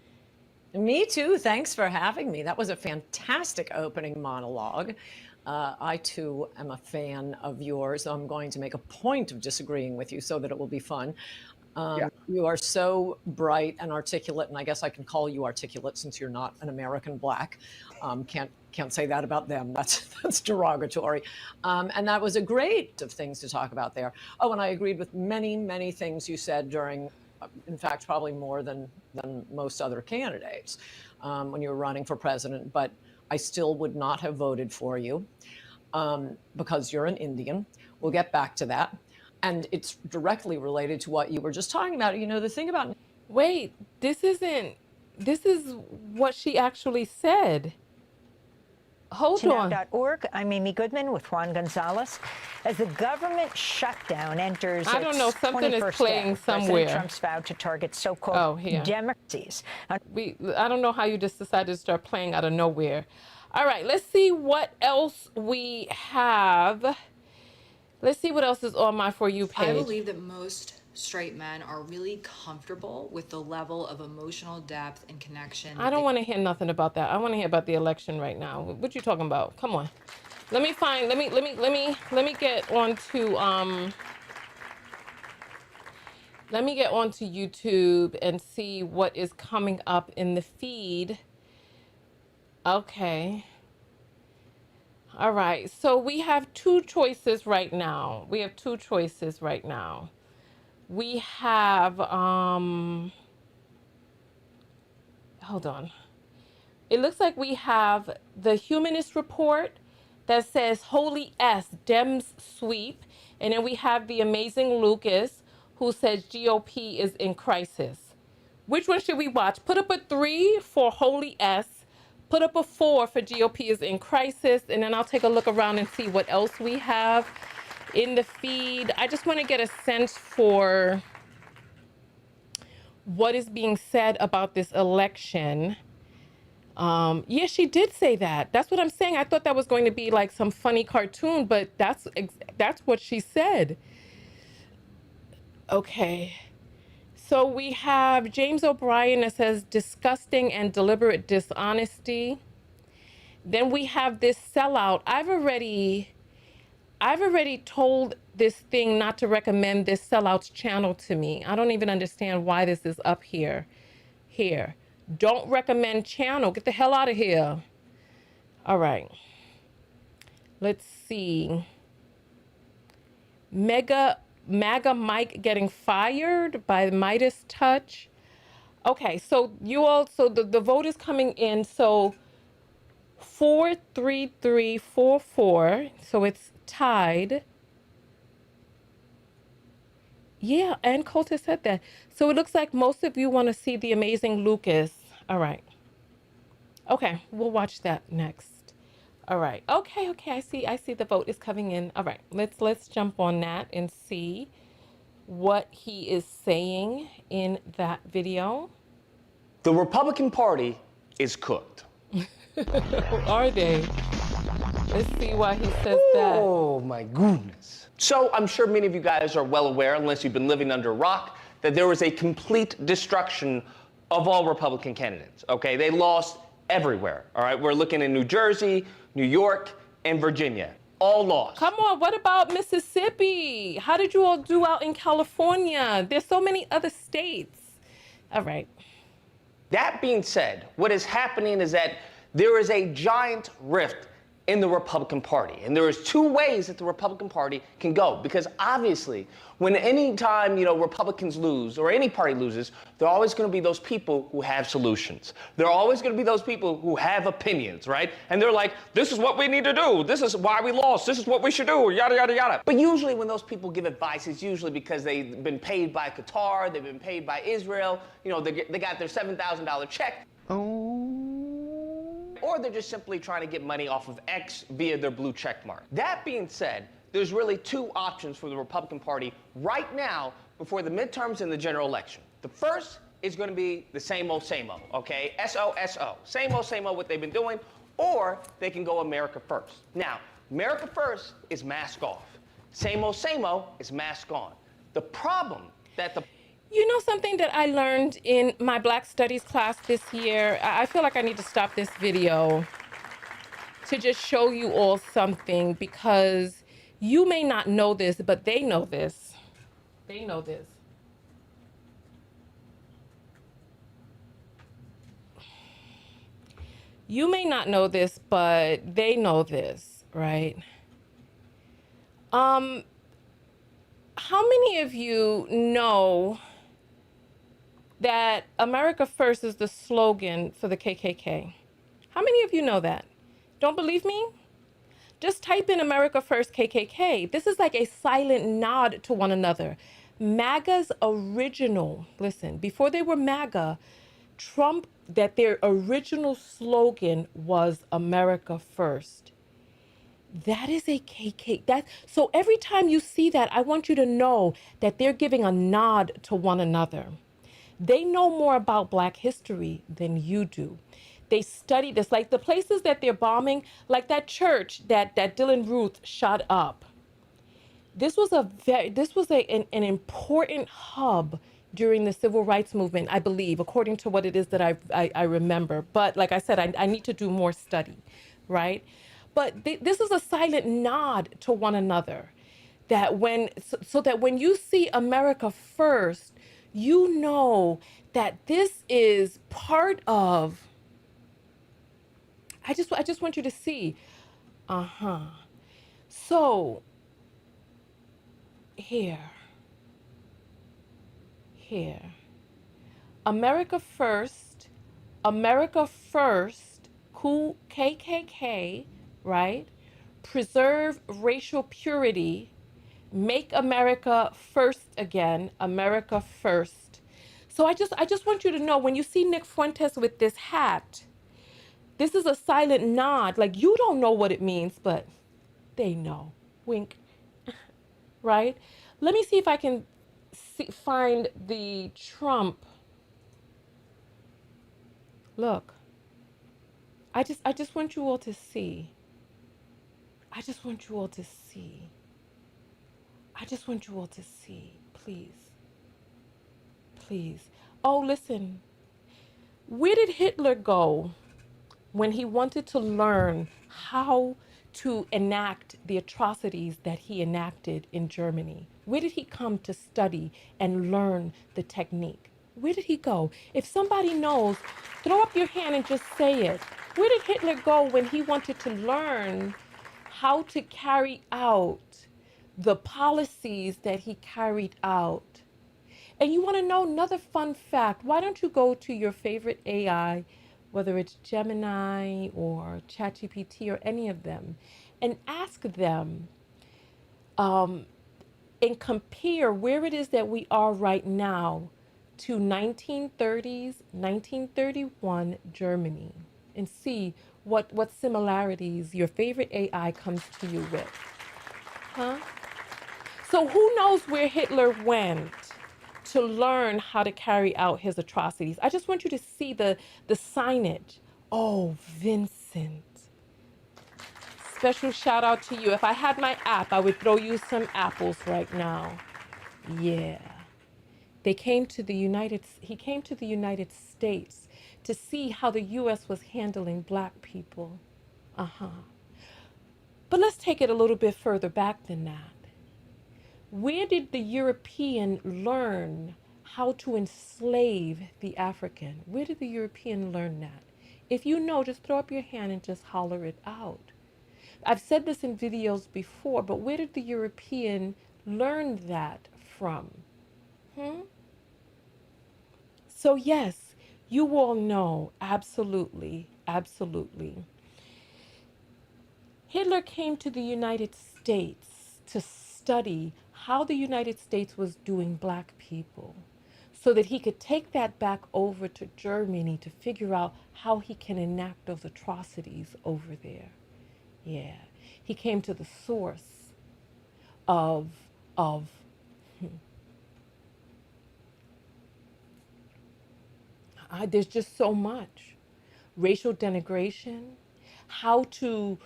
Me too. Thanks for having me. That was a fantastic opening monologue. I too am a fan of yours. I'm going to make a point of disagreeing with you so that it will be fun. You are so bright and articulate, and I guess I can call you articulate since you're not an American black. Can't say that about them. That's derogatory. And that was a great of things to talk about there. Oh, and I agreed with many things you said during, in fact, probably more than most other candidates when you were running for president. But I still would not have voted for you because you're an Indian. We'll get back to that. And it's directly related to what you were just talking about. You know, the thing about Wait, this is what she actually said. Hold on. Now.org. I'm Amy Goodman with Juan Gonzalez. As the government shutdown enters I don't know, its something is 21st playing day, somewhere. President Trump's vowed to target so-called here. democracies. I don't know how you just decided to start playing out of nowhere. All right, let's see what else we have. Let's see what else is on my For You page. I believe that most straight men are really comfortable with the level of emotional depth and connection. I don't want to hear nothing about that. I want to hear about the election right now. What you talking about? Come on. Let me get onto YouTube and see what is coming up in the feed. Okay. All right. So we have two choices right now. We have, hold on. It looks like we have the Humanist Report that says Holy S, Dems sweep. And then we have the Amazing Lucas who says GOP is in crisis. Which one should we watch? Put up a 3 for Holy S. Put up a 4 for GOP is in crisis. And then I'll take a look around and see what else we have in the feed. I just want to get a sense for what is being said about this election. Yeah, she did say that. That's what I'm saying. I thought that was going to be like some funny cartoon, but that's what she said. Okay. So we have James O'Brien that says disgusting and deliberate dishonesty. Then we have this sellout. I've already told this thing not to recommend this sellout's channel to me. I don't even understand why this is up here. Don't recommend channel. Get the hell out of here. All right. Let's see. MAGA Mike getting fired by Midas Touch. Okay, so the vote is coming in. So 43344. So it's tied. Yeah, and Colter said that. So it looks like most of you want to see the Amazing Lucas. All right. Okay, we'll watch that next. All right. Okay, I see the vote is coming in. All right. Let's jump on that and see what he is saying in that video. The Republican Party is cooked. Are they? Let's see why he says that. Oh my goodness. So I'm sure many of you guys are well aware, unless you've been living under a rock, that there was a complete destruction of all Republican candidates, okay? They lost everywhere, all right? We're looking in New Jersey, New York, and Virginia. All lost. Come on, what about Mississippi? How did you all do out in California? There's so many other states. All right. That being said, what is happening is that there is a giant rift in the Republican Party. And there is two ways that the Republican Party can go. Because obviously, when any time, Republicans lose or any party loses, there are always going to be those people who have solutions. There are always going to be those people who have opinions, right? And they're like, this is what we need to do. This is why we lost. This is what we should do, yada, yada, yada. But usually when those people give advice, it's usually because they've been paid by Qatar, they've been paid by Israel, they got their $7,000 check. Or they're just simply trying to get money off of X via their blue check mark. That being said, there's really two options for the Republican Party right now before the midterms and the general election. The first is going to be the same old, okay? SOSO. Same old what they've been doing. Or they can go America First. Now, America First is mask off. Same old is mask on. The problem that the You know something that I learned in my Black Studies class this year? I feel like I need to stop this video to just show you all something, because you may not know this, but they know this. They know this. You may not know this, but they know this, right? How many of you know that America First is the slogan for the KKK? How many of you know that? Don't believe me? Just type in America First KKK. This is like a silent nod to one another. MAGA's original, listen, before they were MAGA, Trump, that their original slogan was America First. That is a KK. So every time you see that, I want you to know that they're giving a nod to one another. They know more about Black history than you do. They study this, like the places that they're bombing, like that church that Dylan Ruth shot up. This was an important hub during the civil rights movement, I believe, according to what it is that I remember. But like I said, I need to do more study, right? But this is a silent nod to one another, that so that when you see America First, you know that this is part of. I just want you to see. So here. America First, cool KKK, right? Preserve racial purity, make America first again, America First. So I just want you to know, when you see Nick Fuentes with this hat, this is a silent nod. Like, you don't know what it means, but they know. Wink. Right? Let me see if I can find the Trump. Look. I just want you all to see. I just want you all to see. I just want you all to see. Please. Please. Oh, listen. Where did Hitler go when he wanted to learn how to enact the atrocities that he enacted in Germany? Where did he come to study and learn the technique? Where did he go? If somebody knows, throw up your hand and just say it. Where did Hitler go when he wanted to learn how to carry out the policies that he carried out? And you want to know another fun fact? Why don't you go to your favorite AI, whether it's Gemini or ChatGPT or any of them, and ask them and compare where it is that we are right now to 1930s, 1931 Germany, and see what similarities your favorite AI comes to you with. So who knows where Hitler went to learn how to carry out his atrocities? I just want you to see the signage. Oh, Vincent. Special shout out to you. If I had my app, I would throw you some apples right now. Yeah. He came to the United States to see how the US was handling Black people. But let's take it a little bit further back than that. Where did the European learn how to enslave the African? Where did the European learn that? If you know, just throw up your hand and just holler it out. I've said this in videos before, but where did the European learn that from? So yes, you all know, absolutely, absolutely. Hitler came to the United States to study how the United States was doing Black people, so that he could take that back over to Germany to figure out how he can enact those atrocities over there. Yeah, he came to the source of there's just so much. Racial denigration, how to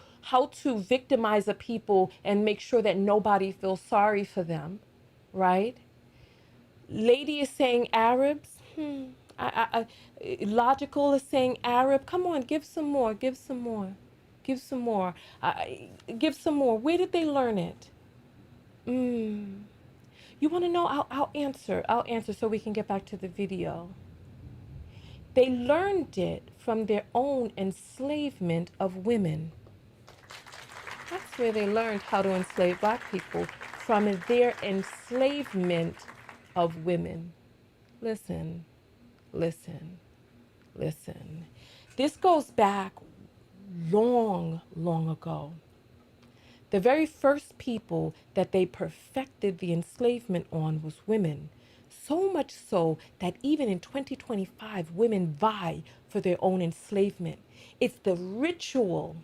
victimize a people and make sure that nobody feels sorry for them, right? Lady is saying Arabs. Logical is saying Arab. Come on, give some more, give some more, give some more, give some more. Where did they learn it? You want to know? I'll answer so we can get back to the video. They learned it from their own enslavement of women. That's where they learned how to enslave Black people, from their enslavement of women. Listen, listen, listen. This goes back long, long ago. The very first people that they perfected the enslavement on was women. So much so that even in 2025, women vie for their own enslavement. It's the ritual.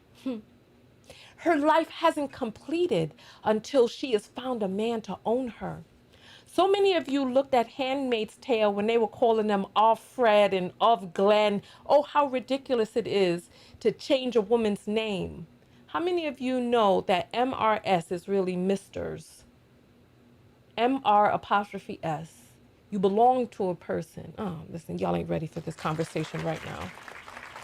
Her life hasn't completed until she has found a man to own her. So many of you looked at Handmaid's Tale when they were calling them of Fred and of Glenn. Oh, how ridiculous it is to change a woman's name. How many of you know that MRS is really Misters? MR''S. You belong to a person. Oh, listen, y'all ain't ready for this conversation right now.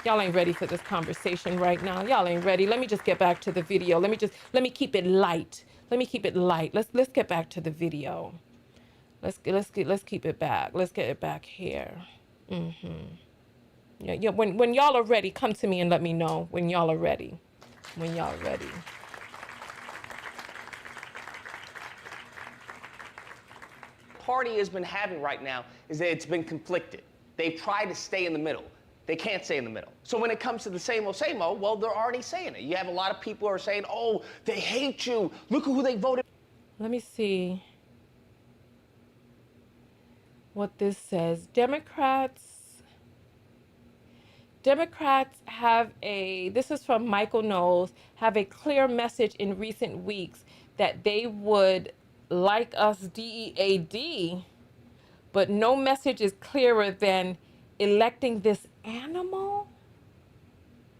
Y'all ain't ready for this conversation right now. Y'all ain't ready. Let me just get back to the video. Let me keep it light. Let me keep it light. Let's get back to the video. Let's keep it back. Let's get it back here. Yeah. When y'all are ready, come to me and let me know when y'all are ready. When y'all are ready. Party has been having right now is that it's been conflicted. They've tried to stay in the middle. They can't stay in the middle. So when it comes to the same old, well, they're already saying it. You have a lot of people who are saying, oh, they hate you. Look at who they voted. Let me see what this says. Democrats have this is from Michael Knowles, have a clear message in recent weeks that they would like us DEAD, but no message is clearer than electing this animal?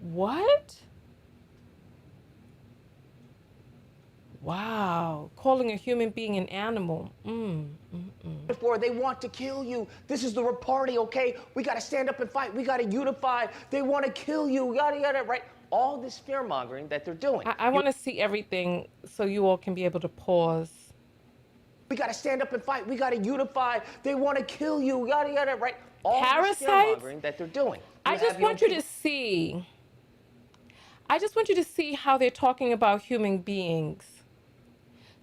What? Wow, calling a human being an animal. Before they want to kill you. This is the party, okay? We got to stand up and fight. We got to unify. They want to kill you, yada, yada, right? All this fear-mongering that they're doing. I want to see everything so you all can be able to pause. We got to stand up and fight. We got to unify. They want to kill you, yada, yada, right? All Parasites? this fear-mongering that they're doing. I just want you to see how they're talking about human beings.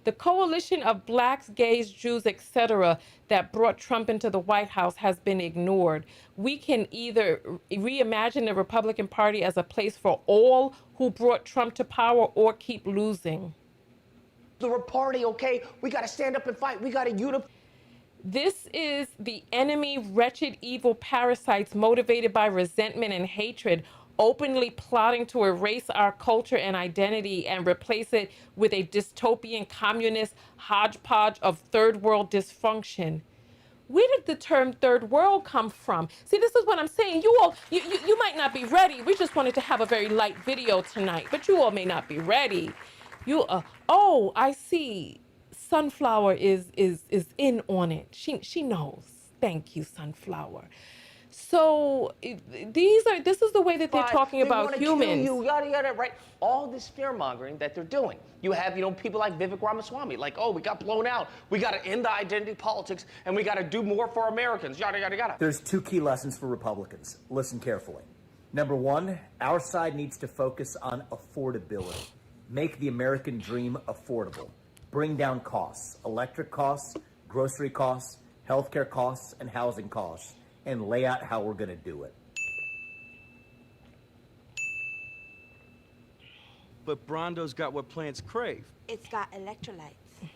The coalition of blacks, gays, Jews, etc. that brought Trump into the White House has been ignored. We can either reimagine the Republican Party as a place for all who brought Trump to power or keep losing. The party, okay? We got to stand up and fight. We got to unify. This is the enemy, wretched, evil parasites motivated by resentment and hatred, openly plotting to erase our culture and identity and replace it with a dystopian communist hodgepodge of third world dysfunction. Where did the term third world come from? See, this is what I'm saying. You all, you might not be ready. We just wanted to have a very light video tonight, but you all may not be ready. Oh, I see. Sunflower is in on it. She knows. Thank you, Sunflower. So this is the way that they're talking about humans. You, yada, yada, right? All this fear-mongering that they're doing. You have, people like Vivek Ramaswamy, like, oh, we got blown out. We got to end the identity politics, and we got to do more for Americans, yada, yada, yada. There's two key lessons for Republicans. Listen carefully. Number one, our side needs to focus on affordability. Make the American dream affordable. Bring down costs, electric costs, grocery costs, healthcare costs, and housing costs, and lay out how we're going to do it. But Brondo's got what plants crave. It's got electrolytes.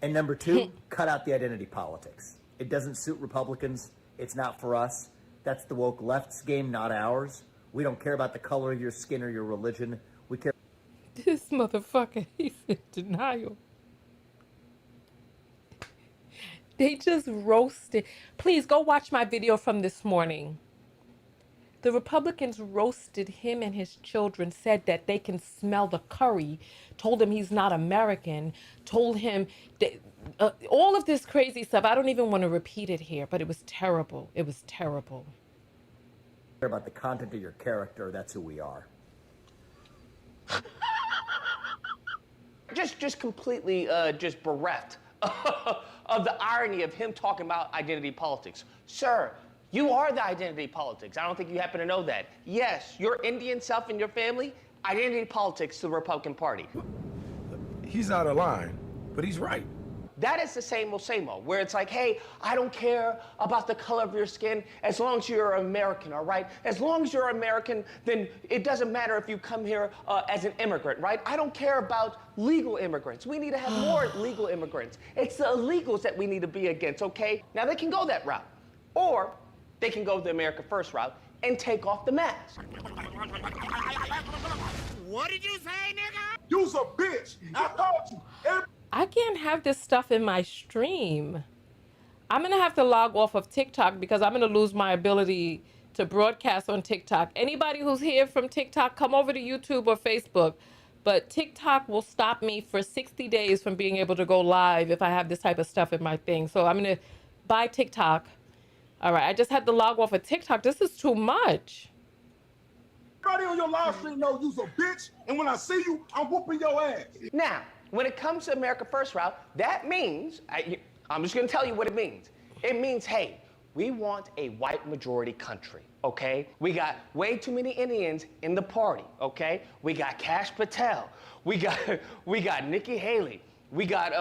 And number two, cut out the identity politics. It doesn't suit Republicans. It's not for us. That's the woke left's game, not ours. We don't care about the color of your skin or your religion. We care. This motherfucker, he's in denial. They just roasted. Please go watch my video from this morning. The Republicans roasted him and his children, said that they can smell the curry, told him he's not American, told him that, all of this crazy stuff. I don't even want to repeat it here, but it was terrible. It was terrible. Care about the content of your character. That's who we are. Just completely just bereft of the irony of him talking about identity politics. Sir, you are the identity politics. I don't think you happen to know that. Yes, your Indian self and your family, identity politics to the Republican Party. He's out of line, but he's right. that is the same old, where it's like, hey, I don't care about the color of your skin as long as you're American, all right? As long as you're American, then it doesn't matter if you come here as an immigrant, right? I don't care about legal immigrants. We need to have more legal immigrants. It's the illegals that we need to be against, okay? Now, they can go that route. Or they can go the America First route and take off the mask. What did you say, nigga? You's a bitch. I told you. I can't have this stuff in my stream. I'm gonna have to log off of TikTok because I'm gonna lose my ability to broadcast on TikTok. Anybody who's here from TikTok, come over to YouTube or Facebook. But TikTok will stop me for 60 days from being able to go live if I have this type of stuff in my thing. So I'm gonna buy TikTok. All right, I just had to log off of TikTok. This is too much. Everybody on your live stream know you's a bitch, and when I see you, I'm whooping your ass. Now, when it comes to America First route, that means, I'm just gonna tell you what it means. It means, hey, we want a white majority country, okay? We got way too many Indians in the party, okay? We got Kash Patel. We got Nikki Haley. We got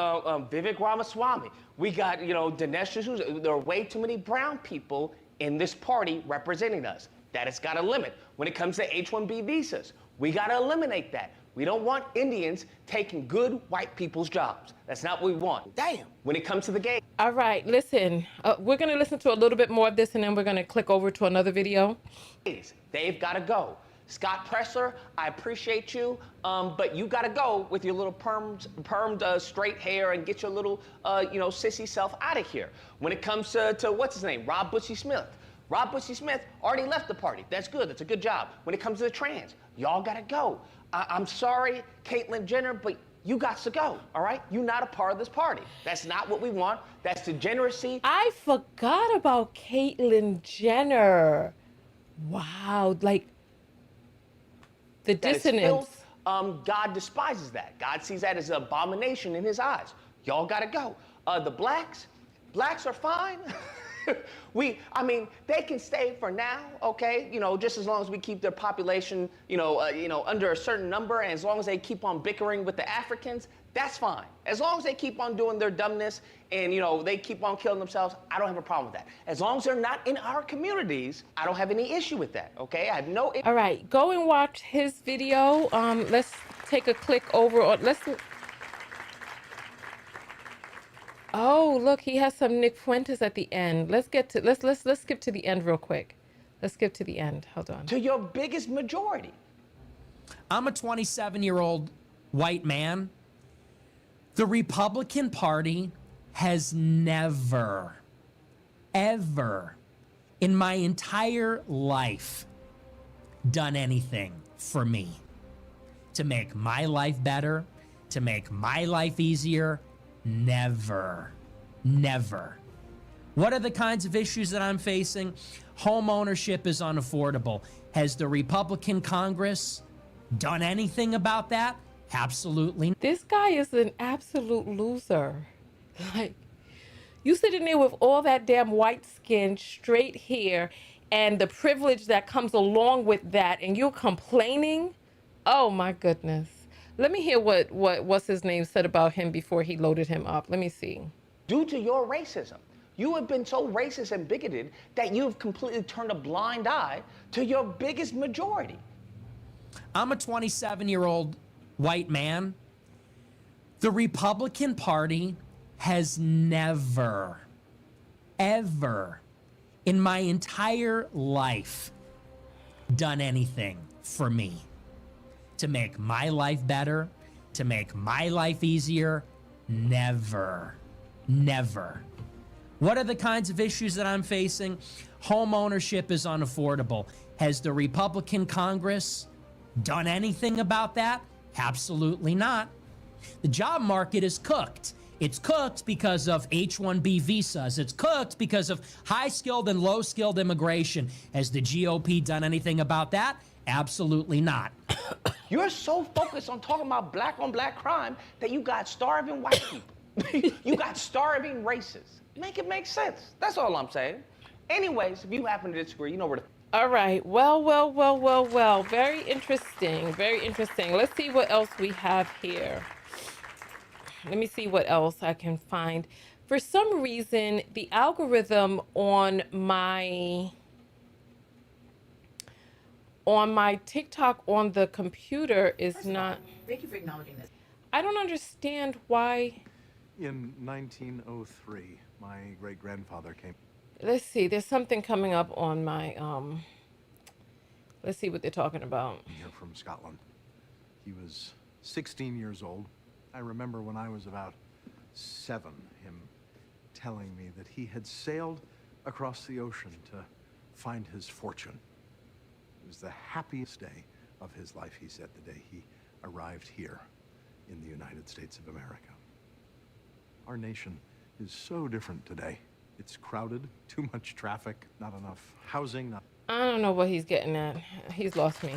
Vivek Ramaswamy. We got, Dinesh D'Souza. There are way too many brown people in this party representing us. That has got a limit. When it comes to H-1B visas, we got to eliminate that. We don't want Indians taking good white people's jobs. That's not what we want. Damn. When it comes to the gays. All right, listen, we're going to listen to a little bit more of this and then we're going to click over to another video. They've got to go. Scott Presler, I appreciate you, but you got to go with your little permed straight hair and get your little, sissy self out of here. When it comes to what's his name, Rob Bushy-Smith. Rob Bushy-Smith already left the party. That's good. That's a good job. When it comes to the trans, y'all got to go. I'm sorry, Caitlyn Jenner, but you got to go, all right? You're not a part of this party. That's not what we want. That's degeneracy. I forgot about Caitlyn Jenner. Wow, like the dissonance. God despises that. God sees that as an abomination in his eyes. Y'all got to go. The blacks are fine. They can stay for now, okay? Just as long as we keep their population, under a certain number, and as long as they keep on bickering with the Africans, that's fine. As long as they keep on doing their dumbness and, they keep on killing themselves, I don't have a problem with that. As long as they're not in our communities, I don't have any issue with that, okay? I have no... All right, go and watch his video. Let's take a click over. Oh, look, he has some Nick Fuentes at the end. Let's skip to the end real quick. Let's skip to the end. Hold on. To your biggest majority. I'm a 27-year-old white man. The Republican Party has never, ever in my entire life done anything for me to make my life better, to make my life easier. Never. What are the kinds of issues that I'm facing? Home ownership is unaffordable. Has the Republican Congress done anything about that? Absolutely. This guy is an absolute loser. Like, you sitting there with all that damn white skin, straight hair, and the privilege that comes along with that, and you're complaining? Oh my goodness. Let me hear what's his name said about him before he loaded him up. Let me see. Due to your racism, you have been so racist and bigoted that you've completely turned a blind eye to your biggest majority. I'm a 27-year-old white man. The Republican Party has never, ever in my entire life done anything for me to make my life better, to make my life easier. Never. What are the kinds of issues that I'm facing? Home ownership is unaffordable. Has the Republican Congress done anything about that? Absolutely not. The job market is cooked. It's cooked because of H-1B visas. It's cooked because of high-skilled and low-skilled immigration. Has the GOP done anything about that? Absolutely not. You're so focused on talking about black-on-black crime that you got starving white people. You got starving racists. Make it make sense. That's all I'm saying. Anyways, if you happen to disagree, you know where to... All right. Well. Very interesting. Let's see what else we have here. let me see what else I can find. For some reason, the algorithm on my TikTok on the computer is not. Thank you for acknowledging this. I don't understand why. In 1903, my great-grandfather came. Let's see. There's something coming up on my let's see what they're talking about. Here from Scotland. He was 16 years old. I remember when I was about 7, him telling me that he had sailed across the ocean to find his fortune. It was the happiest day of his life, he said, the day he arrived here in the United States of America. Our nation is so different today. It's crowded, too much traffic, not enough housing. I don't know what he's getting at. He's lost me.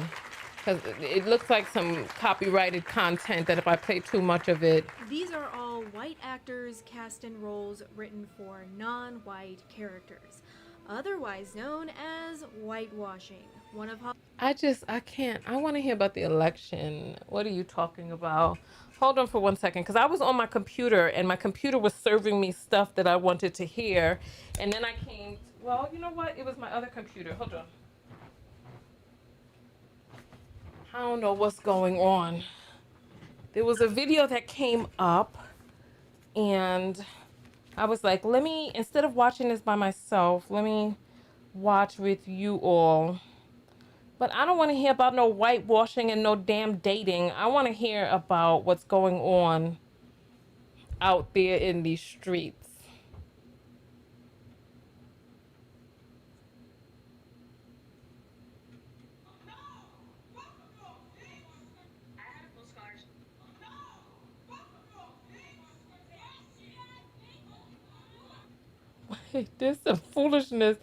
Because it looks like some copyrighted content that if I play too much of it. These are all white actors cast in roles written for non-white characters, otherwise known as whitewashing. One of I can't. I want to hear about the election. What are you talking about? Hold on for 1 second, because I was on my computer and my computer was serving me stuff that I wanted to hear. And then I came, well, you know what? It was my other computer. Hold on. I don't know what's going on. There was a video that came up and I was like, let me, instead of watching this by myself, let me watch with you all. But I don't want to hear about no whitewashing and no damn dating. I want to hear about what's going on out there in these streets. There's some foolishness.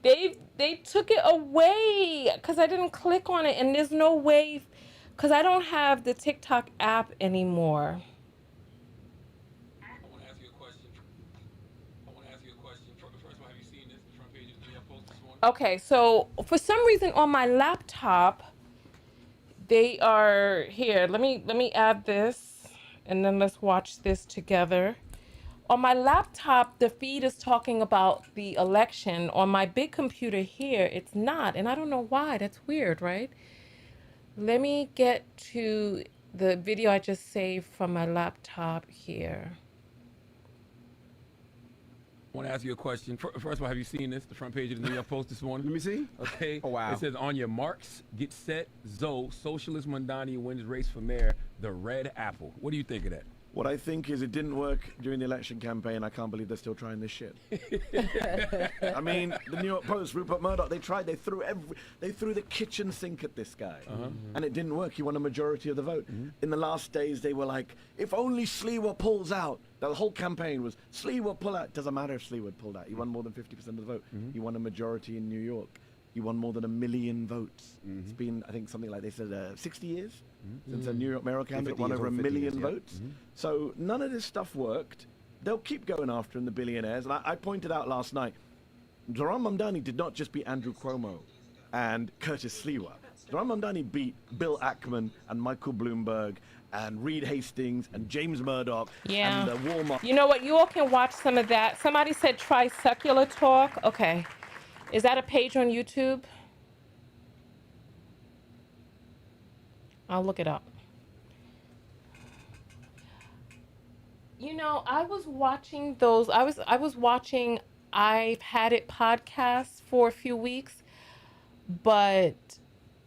They took it away because I didn't click on it, and there's no way because I don't have the TikTok app anymore. I want to ask you a question. First of all, have you seen this? The front page of the New York Post this morning? Okay, so for some reason on my laptop, they are here. Let me add this, and then let's watch this together. On my laptop, the feed is talking about the election. On my big computer here, it's not. And I don't know why. That's weird, right? Let me get to the video I just saved from my laptop here. I want to ask you a question. First of all, have you seen this? The front page of the New York Post this morning? Let me see. Okay. Oh, wow. It says, on your marks, get set, Zoe, Socialist Mamdani wins race for mayor, the red apple. What do you think of that? What I think is it didn't work during the election campaign. I can't believe they're still trying this shit. I mean, the New York Post, Rupert Murdoch, they tried. They threw the kitchen sink at this guy, and it didn't work. He won a majority of the vote. In the last days, they were like, if only Sliwa pulls out. The whole campaign was Sliwa pull out. Doesn't matter if Sliwa pulled out. He won more than 50% of the vote. He won a majority in New York. He won more than 1 million votes. It's been, I think, something like they said, 60 years since a New York mayoral candidate won over 1 million votes. So none of this stuff worked. They'll keep going after him, the billionaires. And I pointed out last night, Zohran Mamdani did not just beat Andrew Cuomo and Curtis Sliwa. Zohran Mamdani beat Bill Ackman and Michael Bloomberg and Reed Hastings and James Murdoch and Walmart. You know what? You all can watch some of that. Somebody said try secular talk. Okay. Is that a page on YouTube? I'll look it up. You know, I was watching those. I was watching I've Had It podcasts for a few weeks, but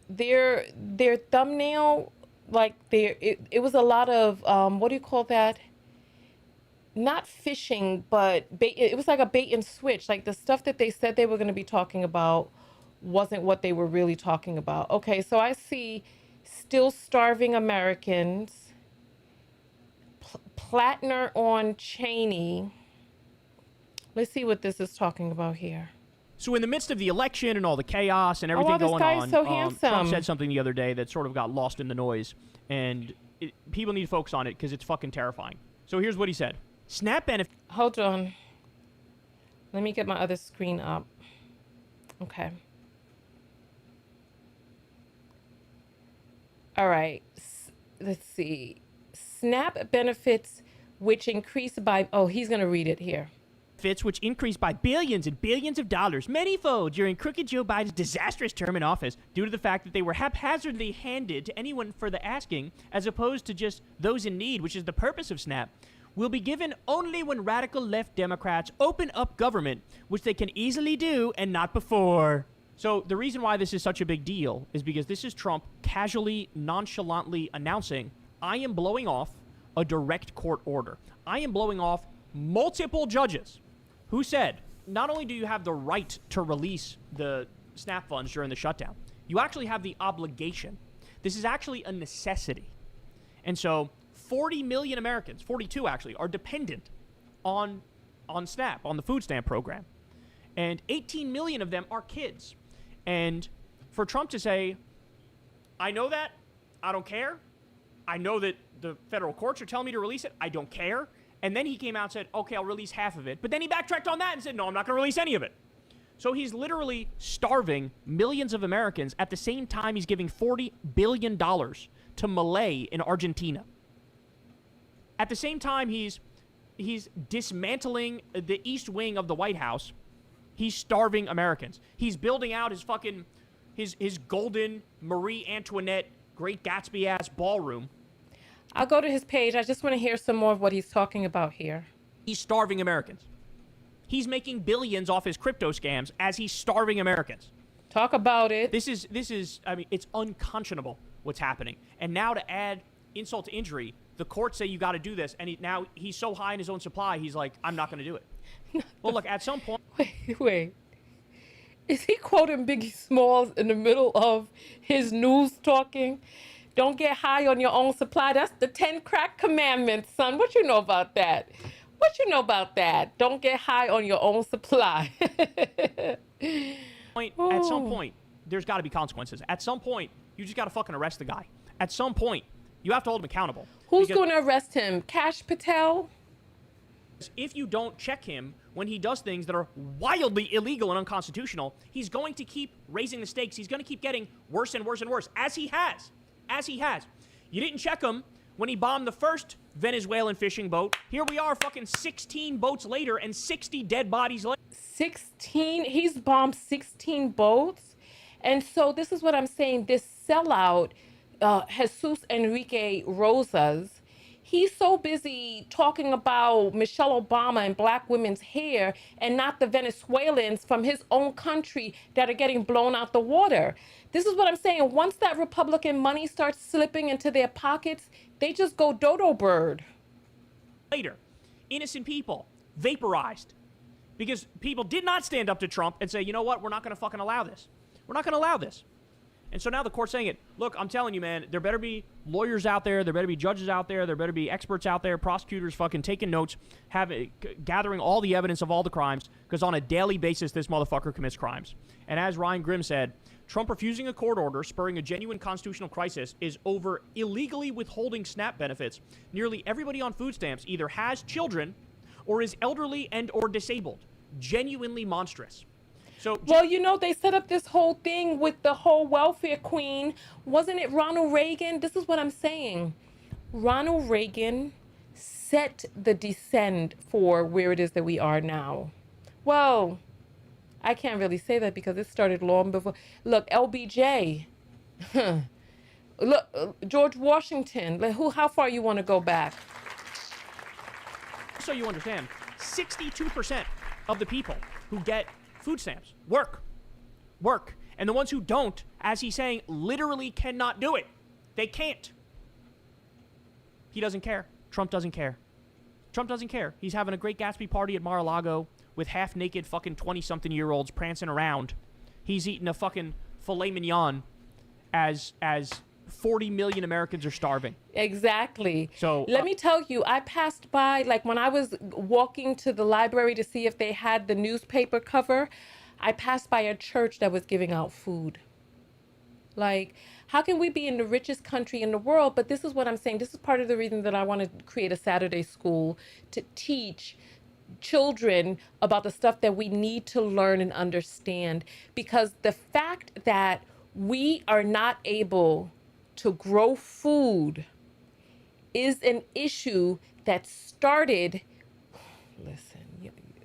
their thumbnail, like it was a lot of what do you call that? Not fishing, but it was like a bait and switch. Like the stuff that they said they were going to be talking about wasn't what they were really talking about. Okay, so I see still starving Americans, Plattner on Cheney. Let's see what this is talking about here. So in the midst of the election and all the chaos and everything this going guy is on, so handsome. Trump said something the other day that sort of got lost in the noise, and people need to focus on it because it's fucking terrifying. So here's what he said. SNAP benefit. Hold on. Let me get my other screen up. Okay. All right. Let's see. SNAP benefits which increased by, oh, he's going to read it here. Which increased by billions and billions of dollars, manyfold, during crooked Joe Biden's disastrous term in office, due to the fact that they were haphazardly handed to anyone for the asking, as opposed to just those in need, which is the purpose of SNAP, will be given only when radical left Democrats open up government, which they can easily do and not before. So the reason why this is such a big deal is because this is Trump casually, nonchalantly announcing, I am blowing off a direct court order. I am blowing off multiple judges who said, not only do you have the right to release the SNAP funds during the shutdown, you actually have the obligation. This is actually a necessity. And so 40 million Americans, 42 actually, are dependent on SNAP, on the food stamp program. And 18 million of them are kids. And for Trump to say, I know that, I don't care. I know that the federal courts are telling me to release it, I don't care. And then he came out and said, okay, I'll release half of it. But then he backtracked on that and said, no, I'm not going to release any of it. So he's literally starving millions of Americans at the same time he's giving $40 billion to Malay in Argentina. At the same time he's dismantling the East Wing of the White House. He's starving Americans. He's building out his golden Marie Antoinette, Great Gatsby-ass ballroom. I'll go to his page. I just want to hear some more of what he's talking about here. He's starving Americans. He's making billions off his crypto scams as he's starving Americans. Talk about it. This is, I mean, it's unconscionable what's happening. And now to add insult to injury, the courts say you got to do this, and now he's so high in his own supply, he's like, I'm not going to do it. Well, look, at some point... Wait. Is he quoting Biggie Smalls in the middle of his news talking? Don't get high on your own supply. That's the 10 crack commandments, son. What you know about that? What you know about that? Don't get high on your own supply. At some point, there's got to be consequences. At some point, you just got to fucking arrest the guy. At some point, you have to hold him accountable. Who's going to arrest him? Kash Patel? If you don't check him when he does things that are wildly illegal and unconstitutional, he's going to keep raising the stakes. He's going to keep getting worse and worse and worse, as he has. You didn't check him when he bombed the first Venezuelan fishing boat. Here we are fucking 16 boats later and 60 dead bodies later. 16? He's bombed 16 boats? And so this is what I'm saying. This sellout, Jesus Enrique Rosas, he's so busy talking about Michelle Obama and black women's hair and not the Venezuelans from his own country that are getting blown out the water. This is what I'm saying. Once that Republican money starts slipping into their pockets, they just go dodo bird. Later, innocent people vaporized because people did not stand up to Trump and say, you know what, we're not going to fucking allow this. We're not going to allow this. And so now the court's saying it. Look, I'm telling you, man, there better be lawyers out there. There better be judges out there. There better be experts out there, prosecutors fucking taking notes, gathering all the evidence of all the crimes, because on a daily basis, this motherfucker commits crimes. And as Ryan Grimm said, Trump refusing a court order, spurring a genuine constitutional crisis, is over illegally withholding SNAP benefits. Nearly everybody on food stamps either has children or is elderly and or disabled. Genuinely monstrous. So, well, you know, they set up this whole thing with the whole welfare queen. Wasn't it Ronald Reagan? This is what I'm saying. Ronald Reagan set the descent for where it is that we are now. Well, I can't really say that because it started long before. Look, LBJ. Look, George Washington. How far you want to go back? So you understand, 62% of the people who get food stamps work. And the ones who don't, as he's saying, literally cannot do it. They can't. He doesn't care. Trump doesn't care. Trump doesn't care. He's having a Great Gatsby party at Mar-a-Lago with half-naked fucking 20-something-year-olds prancing around. He's eating a fucking filet mignon as 40 million Americans are starving. Exactly. So let me tell you, I passed by, like when I was walking to the library to see if they had the newspaper cover, I passed by a church that was giving out food. Like, how can we be in the richest country in the world? But this is what I'm saying. This is part of the reason that I want to create a Saturday school to teach children about the stuff that we need to learn and understand. Because the fact that we are not able to grow food is an issue that started, listen,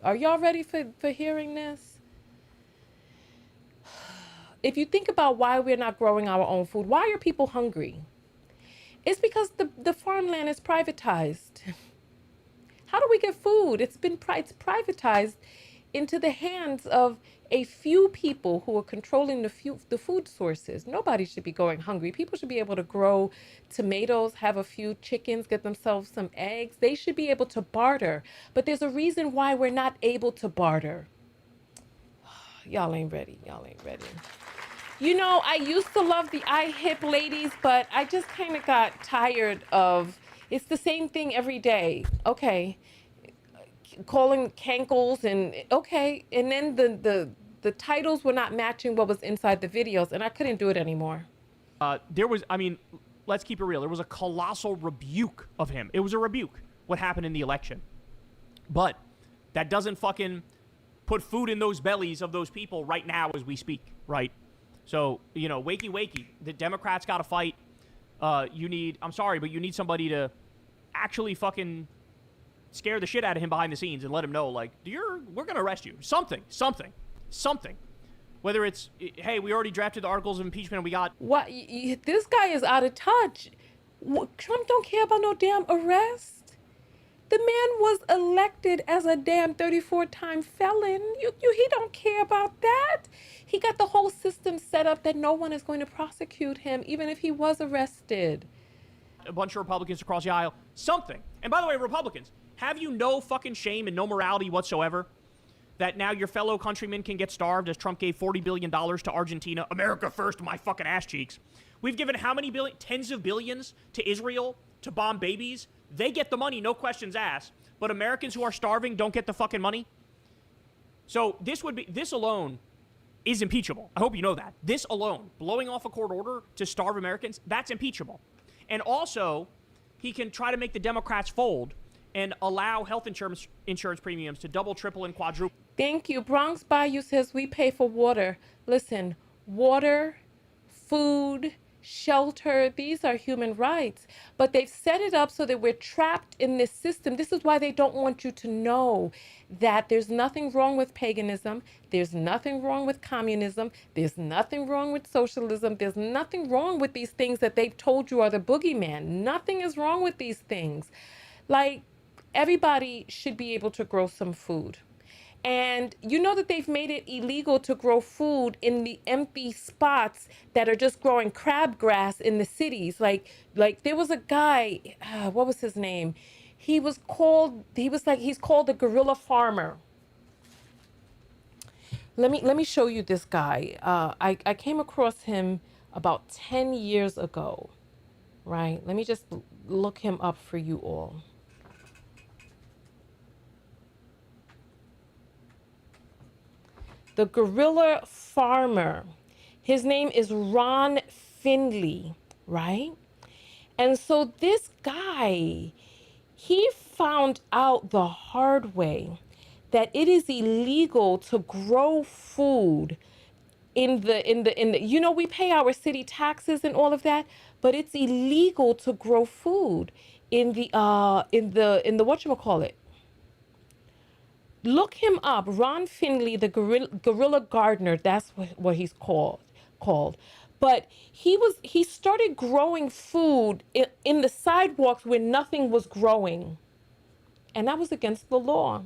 are y'all ready for hearing this? If you think about why we're not growing our own food, why are people hungry? It's because the farmland is privatized. How do we get food? It's privatized into the hands of a few people who are controlling the food sources. Nobody should be going hungry. People should be able to grow tomatoes, have a few chickens, get themselves some eggs. They should be able to barter. But there's a reason why we're not able to barter. Y'all ain't ready. Y'all ain't ready. You know, I used to love the hip ladies, but I just kind of got tired of, it's the same thing every day. Okay. Calling cankles and okay. And then the titles were not matching what was inside the videos, and I couldn't do it anymore. There was, I mean, let's keep it real. There was a colossal rebuke of him. It was a rebuke, what happened in the election. But that doesn't fucking put food in those bellies of those people right now as we speak, right? So, you know, wakey. The Democrats got to fight. I'm sorry, but you need somebody to actually fucking scare the shit out of him behind the scenes and let him know, like, we're going to arrest you. Something. Whether it's, hey, we already drafted the articles of impeachment and we got... What? This guy is out of touch. Trump don't care about no damn arrest. The man was elected as a damn 34-time felon. He don't care about that. He got the whole system set up that no one is going to prosecute him, even if he was arrested. A bunch of Republicans across the aisle. Something. And by the way, Republicans, have you no fucking shame and no morality whatsoever that now your fellow countrymen can get starved as Trump gave $40 billion to Argentina? America first, my fucking ass cheeks. We've given how many billion? Tens of billions to Israel to bomb babies. They get the money, no questions asked. But Americans who are starving don't get the fucking money. So this alone is impeachable. I hope you know that. This alone, blowing off a court order to starve Americans, that's impeachable. And also, he can try to make the Democrats fold and allow health insurance premiums to double, triple, and quadruple. Thank you. Bronx Bayou says we pay for water. Listen, water, food, shelter, these are human rights. But they've set it up so that we're trapped in this system. This is why they don't want you to know that there's nothing wrong with paganism. There's nothing wrong with communism. There's nothing wrong with socialism. There's nothing wrong with these things that they've told you are the boogeyman. Nothing is wrong with these things. Like, everybody should be able to grow some food. And you know that they've made it illegal to grow food in the empty spots that are just growing crabgrass in the cities. Like there was a guy, what was his name? He's called a guerrilla farmer. Let me show you this guy. I came across him about 10 years ago, right? Let me just look him up for you all. The guerrilla farmer. His name is Ron Finley, right? And so this guy, he found out the hard way that it is illegal to grow food in the you know, we pay our city taxes and all of that, but it's illegal to grow food in the whatchamacallit. Look him up, Ron Finley, the guerrilla gardener. That's what he's called. But he started growing food in the sidewalks where nothing was growing, and that was against the law.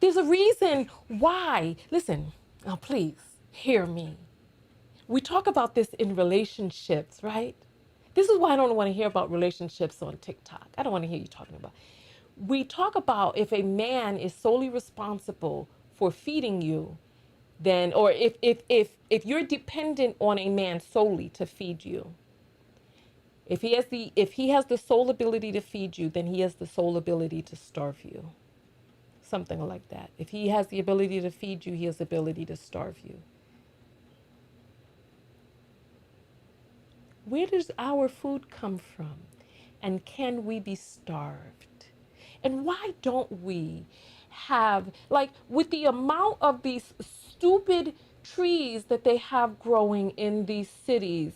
There's a reason why. Listen, now please hear me. We talk about this in relationships, right? This is why I don't want to hear about relationships on TikTok. I don't want to hear you talking about. We talk about if a man is solely responsible for feeding you, then, or if you're dependent on a man solely to feed you, if he has the sole ability to feed you, then he has the sole ability to starve you. Something like that. If he has the ability to feed you, he has the ability to starve you. Where does our food come from? And can we be starved? And why don't we have, like, with the amount of these stupid trees that they have growing in these cities,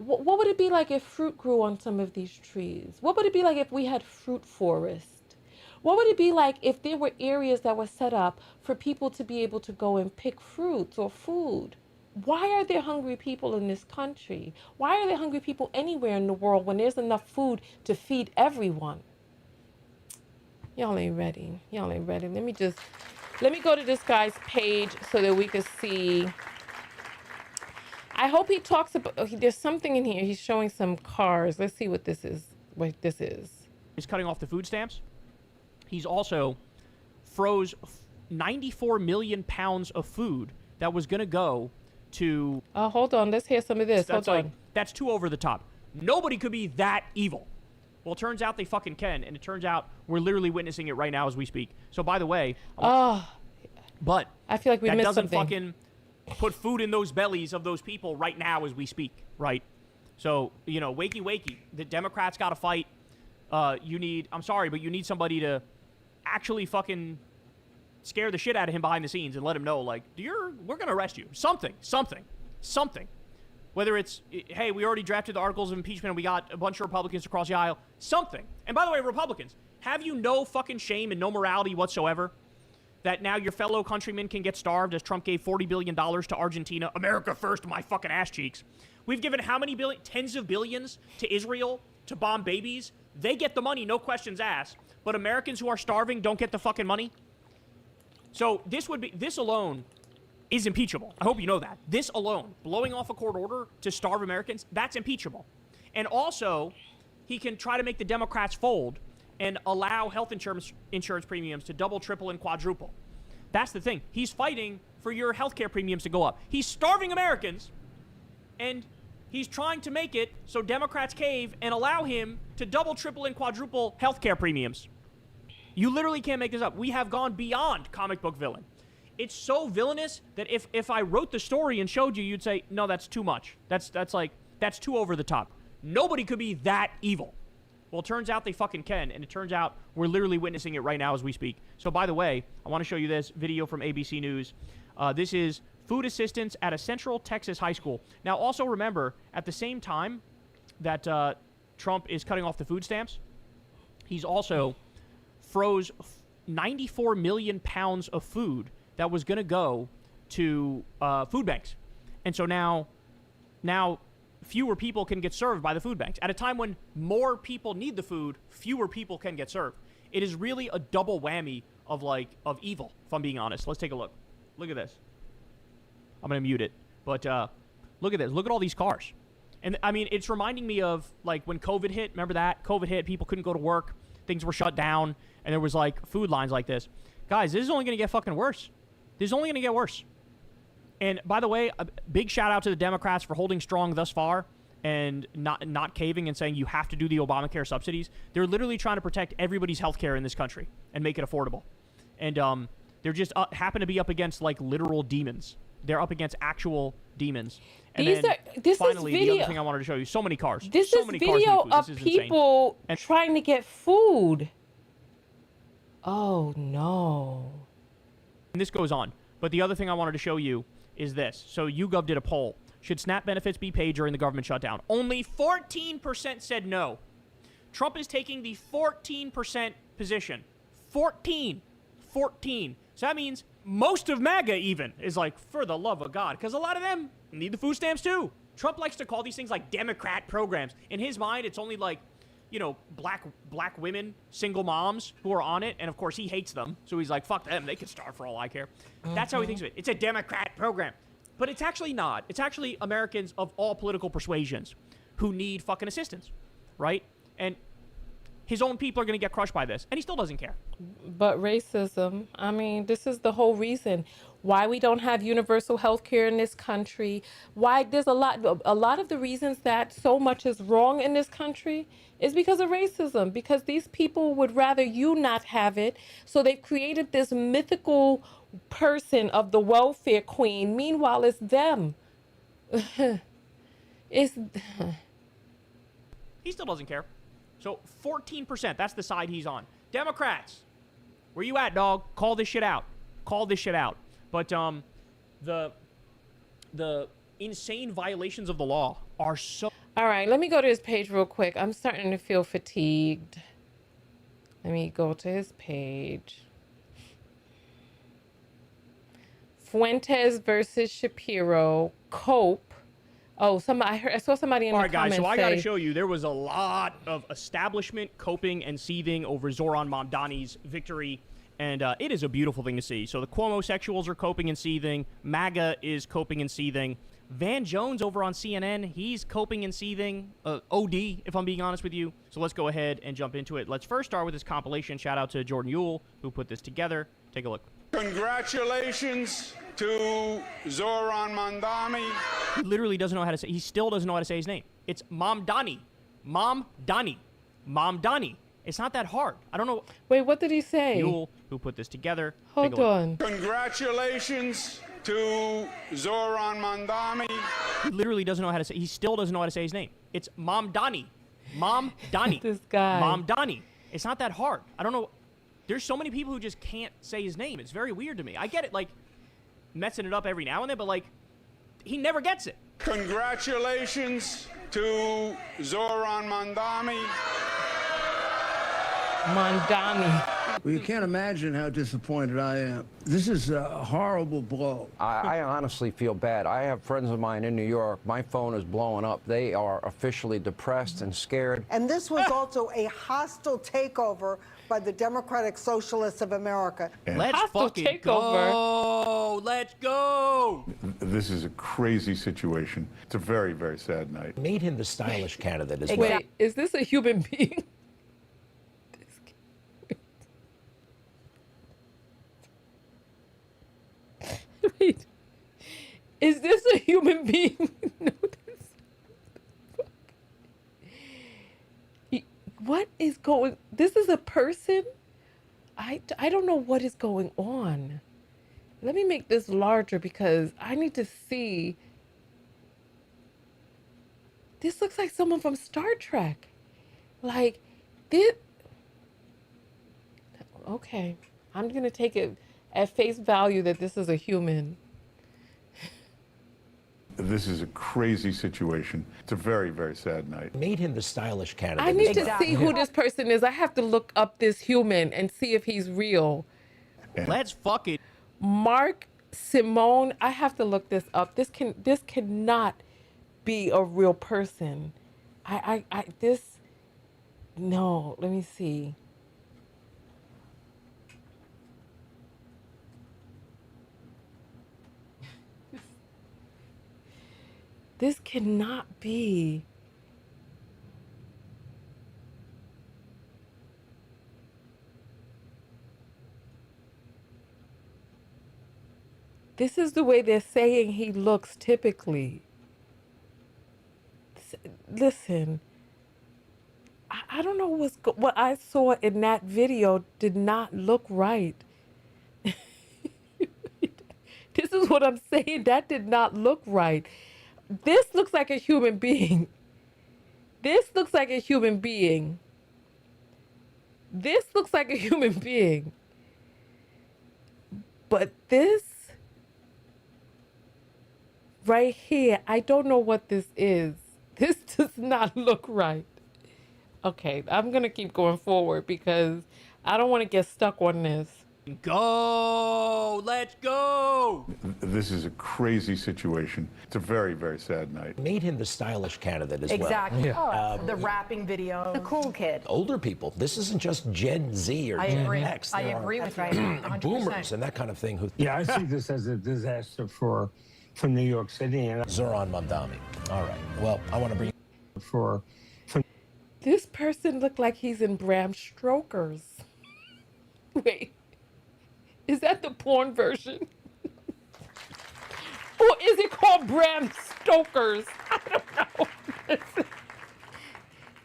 What would it be like if fruit grew on some of these trees? What would it be like if we had fruit forests? What would it be like if there were areas that were set up for people to be able to go and pick fruits or food? Why are there hungry people in this country? Why are there hungry people anywhere in the world when there's enough food to feed everyone? Y'all ain't ready. Y'all ain't ready. Let me go to this guy's page so that we can see. I hope he talks about, there's something in here. He's showing some cars. Let's see what this is. He's cutting off the food stamps. He's also froze 94 million pounds of food that was going to go to... hold on. Let's hear some of this. Hold on. That's too over the top. Nobody could be that evil. Well, it turns out they fucking can, and it turns out we're literally witnessing it right now as we speak. So, by the way... But I feel like we missed something. That doesn't fucking put food in those bellies of those people right now as we speak, right? So, you know, wakey, wakey. The Democrats got to fight. I'm sorry, but you need somebody to actually fucking scare the shit out of him behind the scenes and let him know, like, we're going to arrest you. Something. Whether it's, hey, we already drafted the articles of impeachment and we got a bunch of Republicans across the aisle. Something. And by the way, Republicans, have you no fucking shame and no morality whatsoever that now your fellow countrymen can get starved as Trump gave $40 billion to Argentina? America first, my fucking ass cheeks. We've given how many tens of billions to Israel to bomb babies? They get the money, no questions asked. But Americans who are starving don't get the fucking money? So this alone is impeachable. I hope you know that. This alone, blowing off a court order to starve Americans, that's impeachable. And also, he can try to make the Democrats fold and allow health insurance premiums to double, triple, and quadruple. That's the thing. He's fighting for your health care premiums to go up. He's starving Americans, and he's trying to make it so Democrats cave and allow him to double, triple, and quadruple health care premiums. You literally can't make this up. We have gone beyond comic book villain. It's so villainous that if I wrote the story and showed you, you'd say, no, that's too much. That's too over the top. Nobody could be that evil. Well, it turns out they fucking can, and it turns out we're literally witnessing it right now as we speak. So, by the way, I want to show you this video from ABC News. This is food assistance at a Central Texas high school. Now, also remember, at the same time that Trump is cutting off the food stamps, he's also froze 94 million pounds of food that was going to go to food banks. And so now fewer people can get served by the food banks. At a time when more people need the food, fewer people can get served. It is really a double whammy of evil, if I'm being honest. Let's take a look. Look at this. I'm going to mute it. But look at this. Look at all these cars. And, I mean, it's reminding me of, like, when COVID hit. Remember that? COVID hit. People couldn't go to work. Things were shut down. And there was, like, food lines like this. Guys, this is only going to get fucking worse. This is only going to get worse. And by the way, a big shout out to the Democrats for holding strong thus far and not caving and saying you have to do the Obamacare subsidies. They're literally trying to protect everybody's health care in this country and make it affordable. And they're just happen to be up against like literal demons. They're up against actual demons. And finally, the other thing I wanted to show you, so many cars. This so is many video cars of people trying to get food. Oh, no. And this goes on. But the other thing I wanted to show you is this. So YouGov did a poll. Should SNAP benefits be paid during the government shutdown? Only 14% said no. Trump is taking the 14% position. 14. So that means most of MAGA even is like, for the love of God, because a lot of them need the food stamps too. Trump likes to call these things like Democrat programs. In his mind, it's only like, you know, black women, single moms who are on it. And of course, he hates them. So he's like, fuck them. They can starve for all I care. That's how he thinks of it. It's a Democrat program. But it's actually not. It's actually Americans of all political persuasions who need fucking assistance, right? And his own people are going to get crushed by this. And he still doesn't care. But racism, I mean, this is the whole reason why we don't have universal health care in this country. Why there's a lot of the reasons that so much is wrong in this country is because of racism, because these people would rather you not have it. So they've created this mythical person of the welfare queen. Meanwhile, it's them. He still doesn't care. So 14%, that's the side he's on. Democrats, where you at, dog? Call this shit out. But the insane violations of the law are so... All right, let me go to his page real quick. I'm starting to feel fatigued. Let me go to his page. Fuentes versus Shapiro. Cope. Oh, I saw somebody in All the right, guys, comments so I got to say- show you, there was a lot of establishment coping and seething over Zohran Mamdani's victory, and it is a beautiful thing to see. So the Cuomo-sexuals are coping and seething. MAGA is coping and seething. Van Jones over on CNN, he's coping and seething. OD, if I'm being honest with you. So let's go ahead and jump into it. Let's first start with this compilation. Shout out to Jordan Yule, who put this together. Take a look. Congratulations to Zohran Mamdani. He literally doesn't know how to say. He still doesn't know how to say his name. It's Mamdani, Mamdani. It's not that hard. I don't know. Wait, what did he say? Yule, who put this together. Hold on. Congratulations to Zohran Mamdani. He literally doesn't know how to say. He still doesn't know how to say his name. It's Mamdani, This guy. Mamdani. It's not that hard. I don't know. There's so many people who just can't say his name. It's very weird to me. I get it, like, messing it up every now and then, but, like, he never gets it. Congratulations to Zohran Mamdani. Mamdani. Well, you can't imagine how disappointed I am. This is a horrible blow. I honestly feel bad. I have friends of mine in New York. My phone is blowing up. They are officially depressed and scared. And this was also a hostile takeover by the Democratic Socialists of America. Let's fucking go. Let's go. This is a crazy situation. It's a very, very sad night. Made him the stylish candidate as well. Wait, is this a human being? Wait, is this a human being? No, what is going? This is a person? I don't know what is going on. Let me make this larger because I need to see. This looks like someone from Star Trek. Like, this. Okay, I'm going to take it at face value that this is a human. This is a crazy situation. It's a very, very sad night. Made him the stylish candidate. I need to see who this person is. I have to look up this human and see if he's real. Let's fuck it. Mark Simone. I have to look this up. This cannot be a real person. No, let me see. This cannot be. This is the way they're saying he looks typically. Listen, I don't know what I saw in that video did not look right. This is what I'm saying. That did not look right. This looks like a human being. This looks like a human being. This looks like a human being. But this right here, I don't know what this is. This does not look right. Okay, I'm going to keep going forward because I don't want to get stuck on this. Go! Let's go! This is a crazy situation. It's a very, very sad night. Made him the stylish candidate as Exactly. well. The rapping video. The cool kid. Older people. This isn't just Gen Z or I Gen agree. X. I There are agree with you. 100%. boomers and that kind of thing. Who Yeah, I see this as a disaster for New York City. And Zohran Mamdani. All right. Well, I want to bring for This person looked like he's in Bram Stoker's. Wait, is that the porn version? Or is it called Bram Stoker's? I don't know.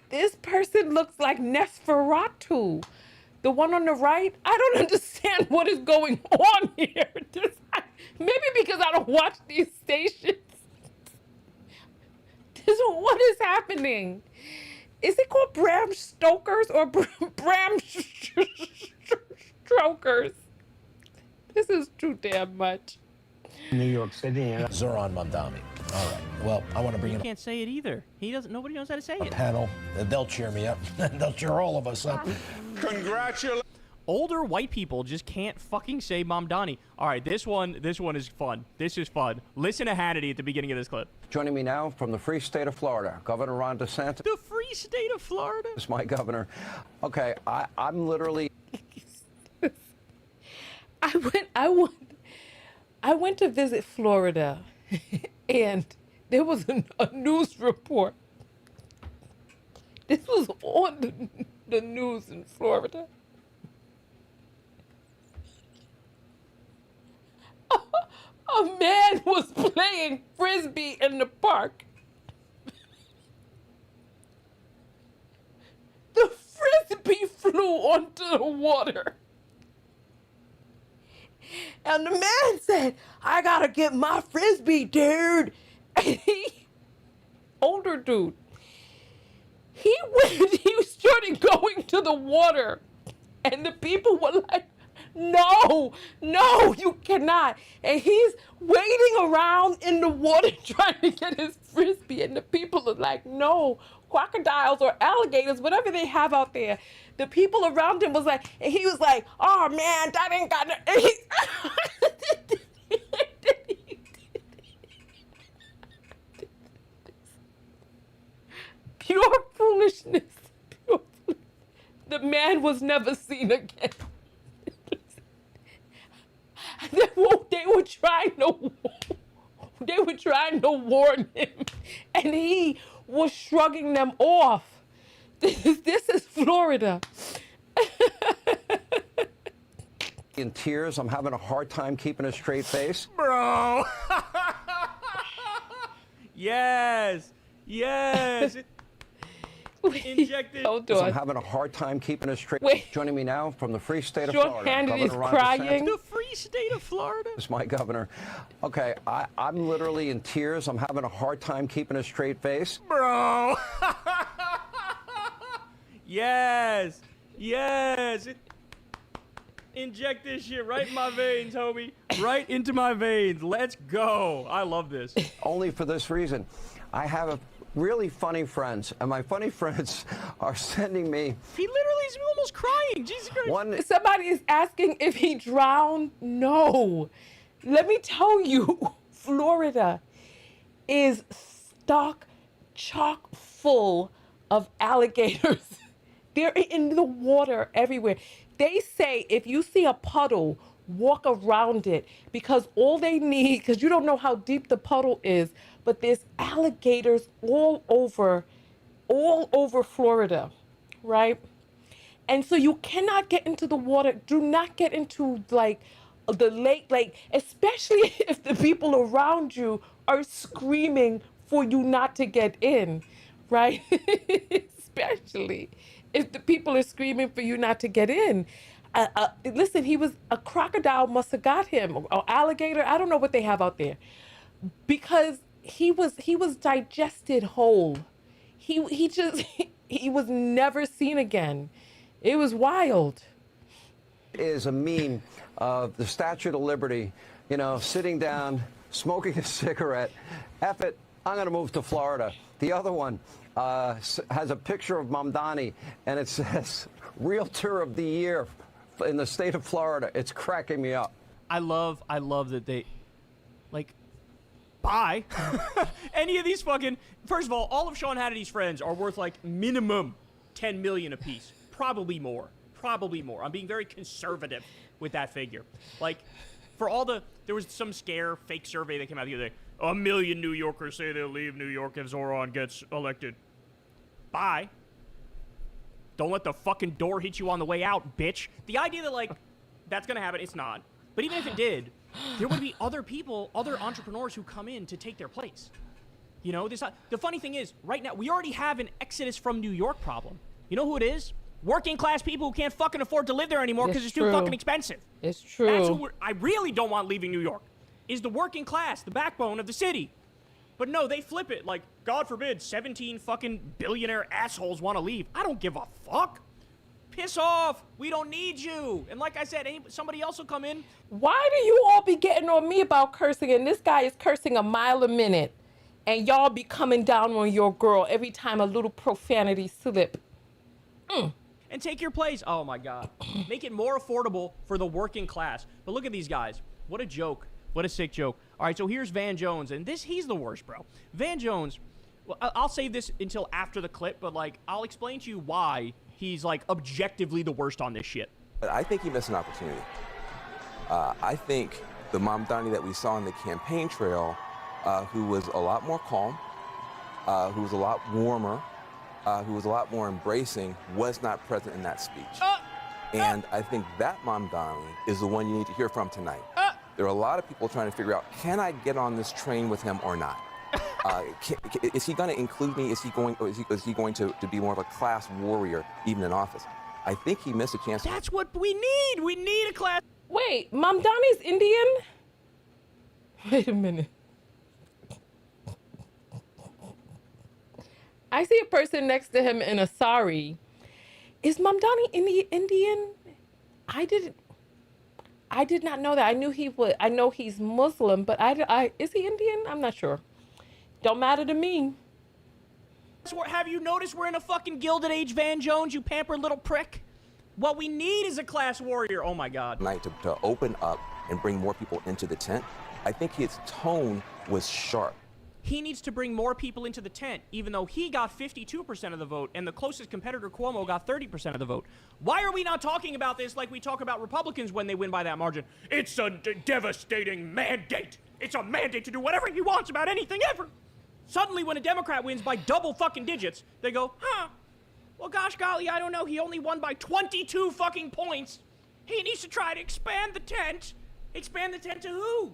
This person looks like Nosferatu. The one on the right, I don't understand what is going on here. Maybe because I don't watch these stations. What is happening? Is it called Bram Stoker's or Bram Strokers? This is too damn much. New York City. And Zohran Mamdani. All right. Well, I want to bring You in can't say it either. He doesn't. Nobody knows how to say a it. panel. They'll cheer me up. They'll cheer all of us up. Congratulations. Older white people just can't fucking say Mamdani. All right, this one is fun. This is fun. Listen to Hannity at the beginning of this clip. Joining me now from the free state of Florida, Governor Ron DeSantis. The free state of Florida? Is my governor. Okay, I'm literally... I went to visit Florida, and there was a news report. This was on the news in Florida. A man was playing frisbee in the park. The frisbee flew onto the water. And the man said, I gotta get my frisbee, dude. And older dude, he started going to the water. And the people were like, no, you cannot. And he's wading around in the water trying to get his frisbee. And the people are like, no, crocodiles or alligators, whatever they have out there. The people around him was like, and he was like, oh man, that ain't got no. Pure foolishness. The man was never seen again. They were trying to warn him, and he was shrugging them off. This is Florida. In tears, I'm having a hard time keeping a straight face. Bro. Yes. Inject it. Hold on. I'm having a hard time keeping a straight. Wait. Joining me now from the free state of Sean Florida, Hannity is Governor Ron crying. DeSantis. The free state of Florida. Is my governor. Okay, I'm literally in tears. I'm having a hard time keeping a straight face. Bro. Yes. Inject this shit right in my veins, homie. Right into my veins. Let's go. I love this. Only for this reason. I have really funny friends, and my funny friends are sending me... He literally is almost crying. Jesus Christ. Somebody is asking if he drowned. No. Let me tell you, Florida is chock full of alligators. They're in the water everywhere. They say if you see a puddle, walk around it, because all they need, because you don't know how deep the puddle is, but there's alligators all over Florida, right? And so you cannot get into the water. Do not get into like the lake, like especially if the people around you are screaming for you not to get in, right? Especially if the people are screaming for you not to get in. Listen, a crocodile must have got him, or alligator. I don't know what they have out there, because he was digested whole. He was never seen again. It was wild. Is a meme of the Statue of Liberty, sitting down, smoking a cigarette. F it, I'm going to move to Florida. The other one has a picture of Mamdani, and it says, Realtor of the Year in the state of Florida. It's cracking me up. I love that they, buy any of these fucking... First of all of Sean Hannity's friends are worth, minimum $10 million apiece. Probably more. I'm being very conservative with that figure. There was some fake survey that came out the other day. 1 million New Yorkers say they'll leave New York if Zohran gets elected. Bye. Don't let the fucking door hit you on the way out, bitch. The idea that, that's gonna happen, it's not. But even if it did, there would be other people, other entrepreneurs who come in to take their place. The funny thing is, right now, we already have an exodus from New York problem. You know who it is? Working class people who can't fucking afford to live there anymore because it's too fucking expensive. It's true. That's who I really don't want leaving New York, is the working class, the backbone of the city. But no, they flip it. God forbid, 17 fucking billionaire assholes want to leave. I don't give a fuck. Piss off. We don't need you. And like I said, somebody else will come in. Why do you all be getting on me about cursing, and this guy is cursing a mile a minute? and y'all be coming down on your girl every time a little profanity slip. And take your place. Oh my God. Make it more affordable for the working class. But look at these guys. What a joke. What a sick joke. All right, so here's Van Jones, and he's the worst, bro. Van Jones, well, I'll save this until after the clip, but like, I'll explain to you why he's like objectively the worst on this shit. But I think he missed an opportunity. I think the Mamdani that we saw on the campaign trail, who was a lot more calm, who was a lot warmer, who was a lot more embracing, was not present in that speech. And I think that Mamdani is the one you need to hear from tonight. There are a lot of people trying to figure out, can I get on this train with him or not? Is he going to include me? Is he going to be more of a class warrior, even in office? I think he missed a chance. That's what we need. We need a class. Wait, Mamdani's Indian? Wait a minute. I see a person next to him in a sari. Is Mamdani Indian? I did not know that. I knew he would. I know he's Muslim, but is he Indian? I'm not sure. Don't matter to me. Have you noticed we're in a fucking Gilded Age, Van Jones, you pampered little prick? What we need is a class warrior. Oh my God. Tonight to open up and bring more people into the tent. I think his tone was sharp. He needs to bring more people into the tent, even though he got 52% of the vote and the closest competitor, Cuomo, got 30% of the vote. Why are we not talking about this like we talk about Republicans when they win by that margin? It's a devastating mandate. It's a mandate to do whatever he wants about anything ever. Suddenly, when a Democrat wins by double fucking digits, they go, well, gosh golly, I don't know. He only won by 22 fucking points. He needs to try to expand the tent. Expand the tent to who?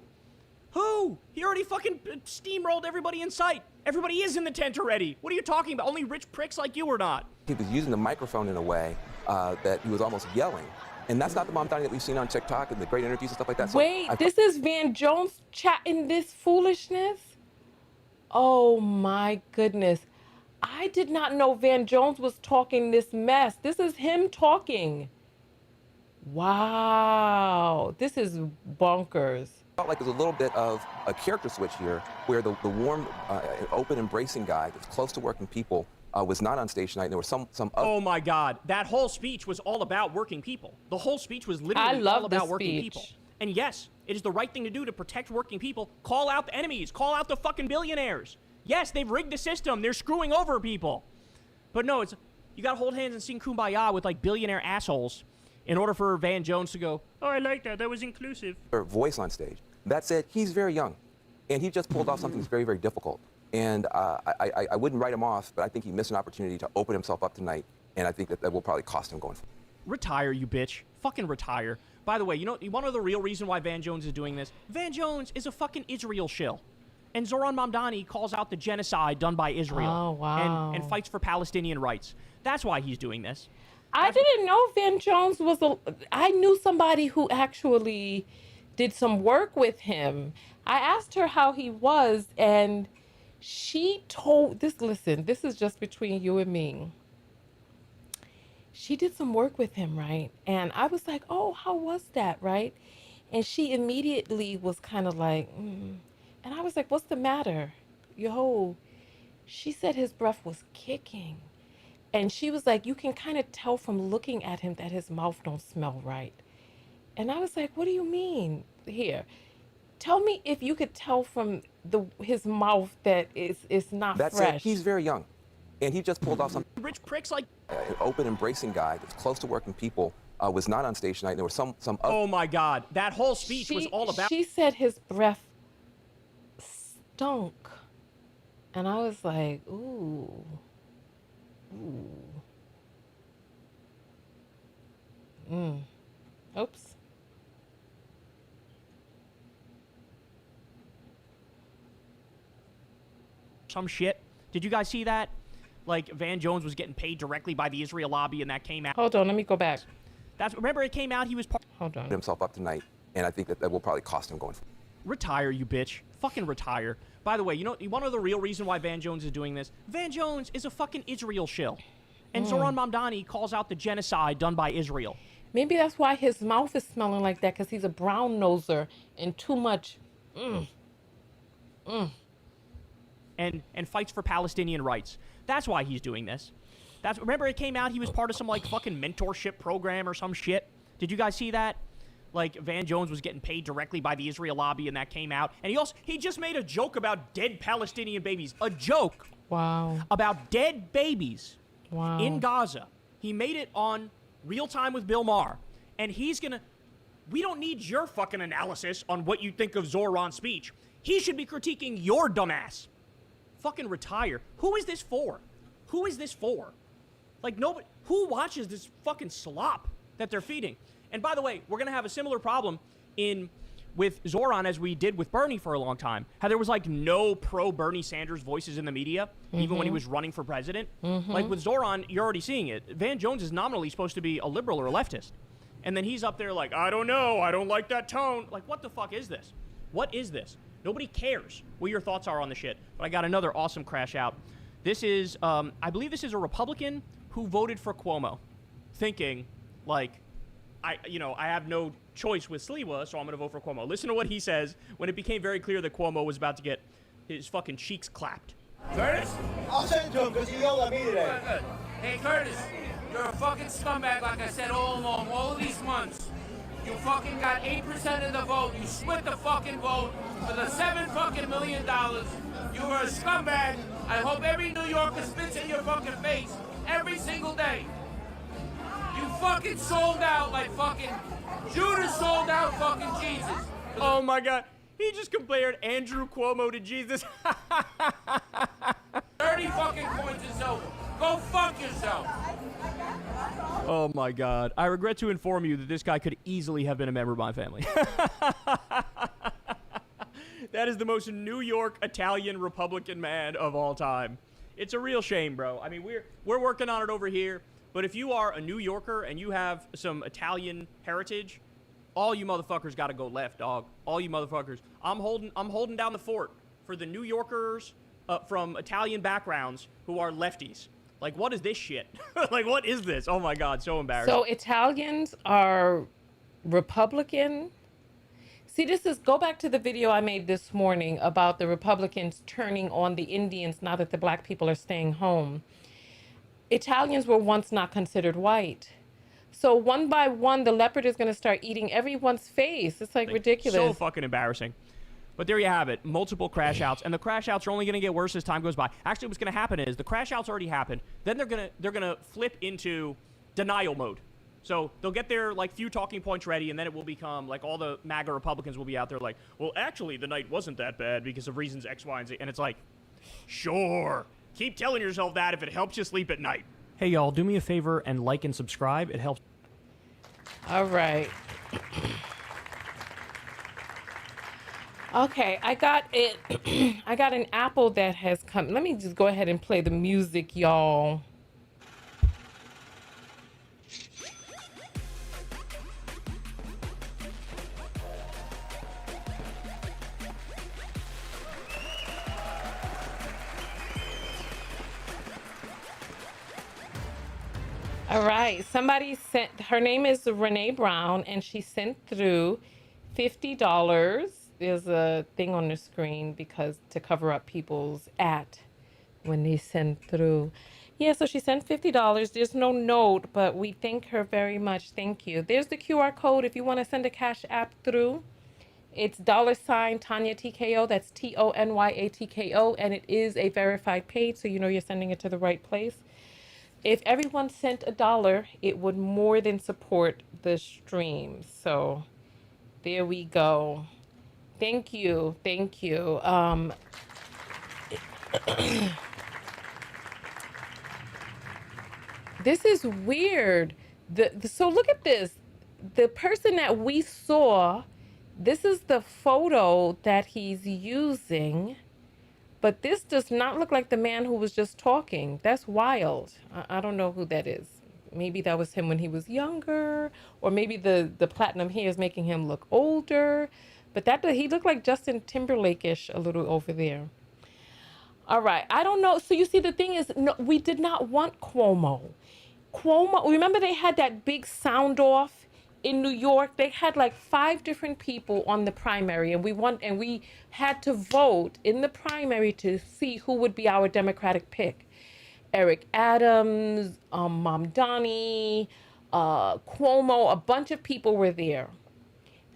Who? He already fucking steamrolled everybody in sight. Everybody is in the tent already. What are you talking about? Only rich pricks like you or not? He was using the microphone in a way that he was almost yelling. And that's not the Mamdani that we've seen on TikTok and the great interviews and stuff like that. So wait, this is Van Jones chatting this foolishness? Oh my goodness. I did not know Van Jones was talking this mess. This is him talking. Wow. This is bonkers. Felt like there's a little bit of a character switch here where the warm, open, embracing guy that's close to working people was not on stage tonight. And there was some Oh my God. That whole speech was all about working people. The whole speech was literally all about working people. And yes, it is the right thing to do to protect working people. Call out the enemies. Call out the fucking billionaires. Yes, they've rigged the system. They're screwing over people. But no, it's you got to hold hands and sing Kumbaya with like billionaire assholes in order for Van Jones to go, oh, I like that. That was inclusive. Voice on stage. That said, he's very young. And he just pulled off something that's very, very difficult. And I wouldn't write him off, but I think he missed an opportunity to open himself up tonight. And I think that will probably cost him going forward. Retire, you bitch. Fucking retire. By the way, you want to know the real reason why Van Jones is doing this? Van Jones is a fucking Israel shill. And Zohran Mamdani calls out the genocide done by Israel. Oh, wow. And fights for Palestinian rights. That's why he's doing this. I didn't know Van Jones was I knew somebody who actually did some work with him. I asked her how he was, and she told listen, this is just between you and me. She did some work with him, right? And I was like, oh, how was that, right? And she immediately was kind of like, And I was like, what's the matter? Yo, she said his breath was kicking. And she was like, you can kind of tell from looking at him that his mouth don't smell right. And I was like, what do you mean? Here, tell me if you could tell from his mouth that it's not fresh. That said, he's very young. And he just pulled off something. Rich pricks like... An open, embracing guy that's close to working people was not on stage tonight. There was some Oh my God. That whole speech was all about... She said his breath stunk. And I was like, ooh. Oops. Some shit. Did you guys see that? Like, Van Jones was getting paid directly by the Israel lobby, and that came out. Hold on, let me go back. Remember it came out, he was part... Hold on. Himself up tonight, and I think that will probably cost him going forward. Retire, you bitch. Fucking retire. By the way, you want to know the real reason why Van Jones is doing this? Van Jones is a fucking Israel shill. And Zohran Mamdani calls out the genocide done by Israel. Maybe that's why his mouth is smelling like that, because he's a brown noser and too much. And and fights for Palestinian rights. That's why he's doing this. Remember it came out he was part of some like fucking mentorship program or some shit. Did you guys see that? Like Van Jones was getting paid directly by the Israel lobby, and that came out. And he just made a joke about dead Palestinian babies. A joke. Wow. About dead babies. Wow. In Gaza. He made it on Real Time with Bill Maher. And we don't need your fucking analysis on what you think of Zohran's speech. He should be critiquing your dumbass. Fucking retire. Who is this for? Who is this for? Like, nobody. Who watches this fucking slop that they're feeding? And by the way, we're going to have a similar problem with Zohran as we did with Bernie for a long time. How there was like no pro-Bernie Sanders voices in the media, even when he was running for president. Like with Zohran, you're already seeing it. Van Jones is nominally supposed to be a liberal or a leftist. And then he's up there like, I don't know, I don't like that tone. Like, what the fuck is this? What is this? Nobody cares what your thoughts are on the shit. But I got another awesome crash out. This is, I believe this is a Republican who voted for Cuomo, thinking like, I have no choice with Sliwa, so I'm going to vote for Cuomo. Listen to what he says when it became very clear that Cuomo was about to get his fucking cheeks clapped. Curtis? I'll send it to him because he yelled at me today. Good. Hey, Curtis, you're a fucking scumbag like I said all along, all of these months. You fucking got 8% of the vote. You split the fucking vote for the $7 million. You were a scumbag. I hope every New Yorker spits in your fucking face every single day. You fucking sold out like fucking Judas sold out fucking Jesus. Oh my God. He just compared Andrew Cuomo to Jesus. 30 fucking points is over. Go fuck yourself. Oh my God. I regret to inform you that this guy could easily have been a member of my family. That is the most New York Italian Republican man of all time. It's a real shame, bro. I mean, we're working on it over here. But if you are a New Yorker and you have some Italian heritage, all you motherfuckers got to go left, dog. All you motherfuckers. I'm holding down the fort for the New Yorkers from Italian backgrounds who are lefties. Like, what is this shit? Like, what is this? Oh my God, so embarrassing. So Italians are Republican. See, go back to the video I made this morning about the Republicans turning on the Indians now that the black people are staying home. Italians were once not considered white. So one by one, the leopard is going to start eating everyone's face. It's like ridiculous. So fucking embarrassing. But there you have it. Multiple crash outs. And the crash outs are only going to get worse as time goes by. Actually, what's going to happen is the crash outs already happened. Then they're going to flip into denial mode. So they'll get their like few talking points ready, and then it will become like all the MAGA Republicans will be out there like, well, actually, the night wasn't that bad because of reasons X, Y, and Z. And it's like, sure. Keep telling yourself that if it helps you sleep at night. Hey, y'all, do me a favor and like and subscribe. It helps. All right. Okay, I got it. I got an apple that has come. Let me just go ahead and play the music, y'all. All right, somebody sent, her name is Renee Brown, and she sent through $50. There's a thing on the screen to cover up people's when they send through. Yeah, so she sent $50. There's no note, but we thank her very much. Thank you. There's the QR code if you want to send a Cash App through. It's $Tonya TKO. That's TONYATKO, and it is a verified page, so you know you're sending it to the right place. If everyone sent $1, it would more than support the stream. So there we go. Thank you. Thank you. This is weird. So look at this. The person that we saw, this is the photo that he's using. But this does not look like the man who was just talking. That's wild. I don't know who that is. Maybe that was him when he was younger, or maybe the platinum hair is making him look older. But he looked like Justin Timberlake-ish a little over there. All right, I don't know. So you see, the thing is, no, we did not want Cuomo. Remember they had that big sound off in New York, they had like 5 different people on the primary, and we had to vote in the primary to see who would be our Democratic pick. Eric Adams, Mamdani, Cuomo, a bunch of people were there.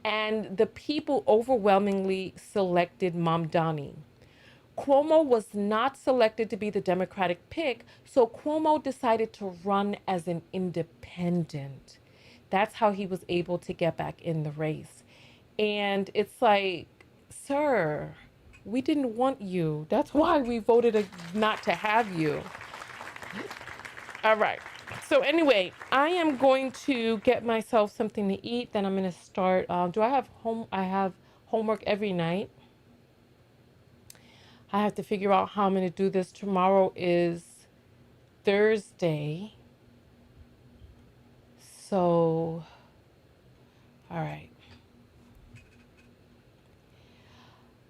And the people overwhelmingly selected Mamdani. Cuomo was not selected to be the Democratic pick, so Cuomo decided to run as an independent. That's how he was able to get back in the race. And it's like, sir, we didn't want you. That's why we voted not to have you. All right. So anyway, I am going to get myself something to eat. Then I'm going to start. Do I have home? I have homework every night. I have to figure out how I'm going to do this. Tomorrow is Thursday. So, all right.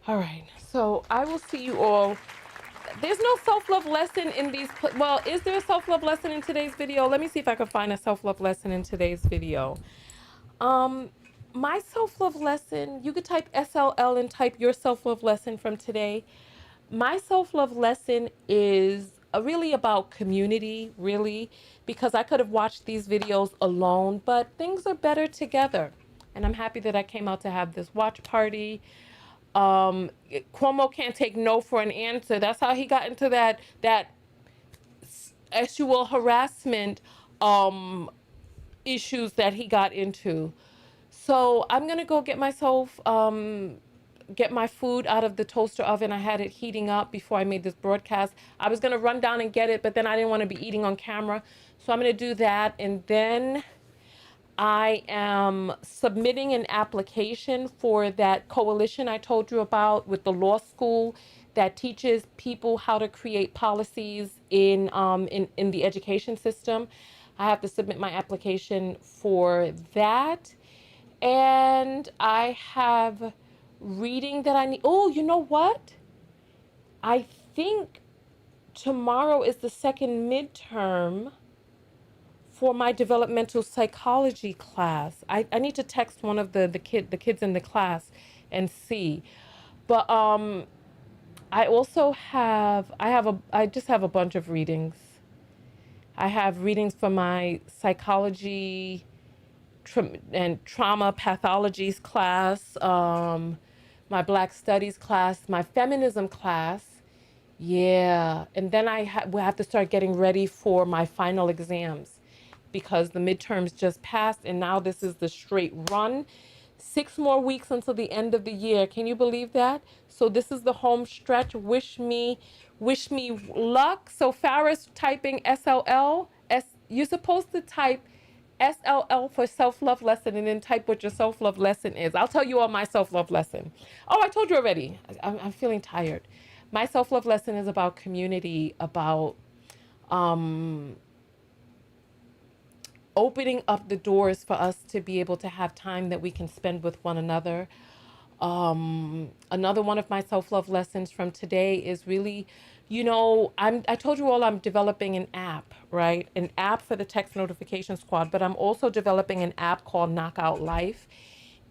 All right. So I will see you all. There's no self-love lesson in these. Well, is there a self-love lesson in today's video? Let me see if I can find a self-love lesson in today's video. My self-love lesson, you could type SLL and type your self-love lesson from today. My self-love lesson is really about community, really, because I could have watched these videos alone, but things are better together. And I'm happy that I came out to have this watch party. Cuomo can't take no for an answer. That's how he got into that sexual harassment issues that he got into. So I'm gonna go get myself get my food out of the toaster oven. I had it heating up before I made this broadcast. I was gonna run down and get it, but then I didn't want to be eating on camera. So I'm gonna do that, and then I am submitting an application for that coalition I told you about with the law school that teaches people how to create policies in the education system. I have to submit my application for that. And I have reading that I need. Oh, you know what? I think tomorrow is the second midterm for my developmental psychology class. I need to text one of the kids in the class and see. But I also have I just have a bunch of readings. I have readings for my psychology and trauma pathologies class, my Black Studies class, my feminism class. Yeah, and then we have to start getting ready for my final exams because the midterms just passed and now this is the straight run. 6 more weeks until the end of the year. Can you believe that? So this is the home stretch. Wish me luck. So Farrah's typing SLL. You're supposed to type SLL for self-love lesson and then type what your self-love lesson is. I'll tell you all my self-love lesson. Oh, I told you already. I'm feeling tired. My self-love lesson is about community, about opening up the doors for us to be able to have time that we can spend with one another. Another one of my self-love lessons from today is really, I told you all I'm developing an app, right? An app for the text notification squad, but I'm also developing an app called Knockout Life.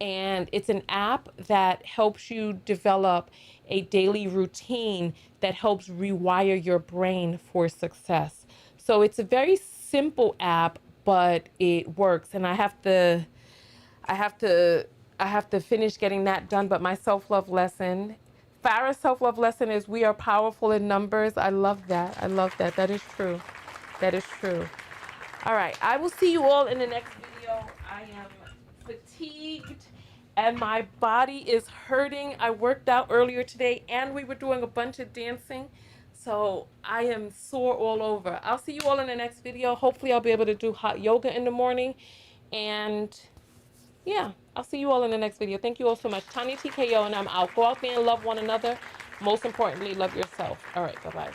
And it's an app that helps you develop a daily routine that helps rewire your brain for success. So it's a very simple app, but it works. And I have to finish getting that done. But my self-love lesson, Farrah's self-love lesson is we are powerful in numbers. I love that. I love that. That is true. That is true. All right. I will see you all in the next video. I am fatigued and my body is hurting. I worked out earlier today and we were doing a bunch of dancing. So I am sore all over. I'll see you all in the next video. Hopefully I'll be able to do hot yoga in the morning. And yeah, I'll see you all in the next video. Thank you all so much. Tonya TKO and I'm out. Go out there and love one another. Most importantly, love yourself. All right, bye-bye.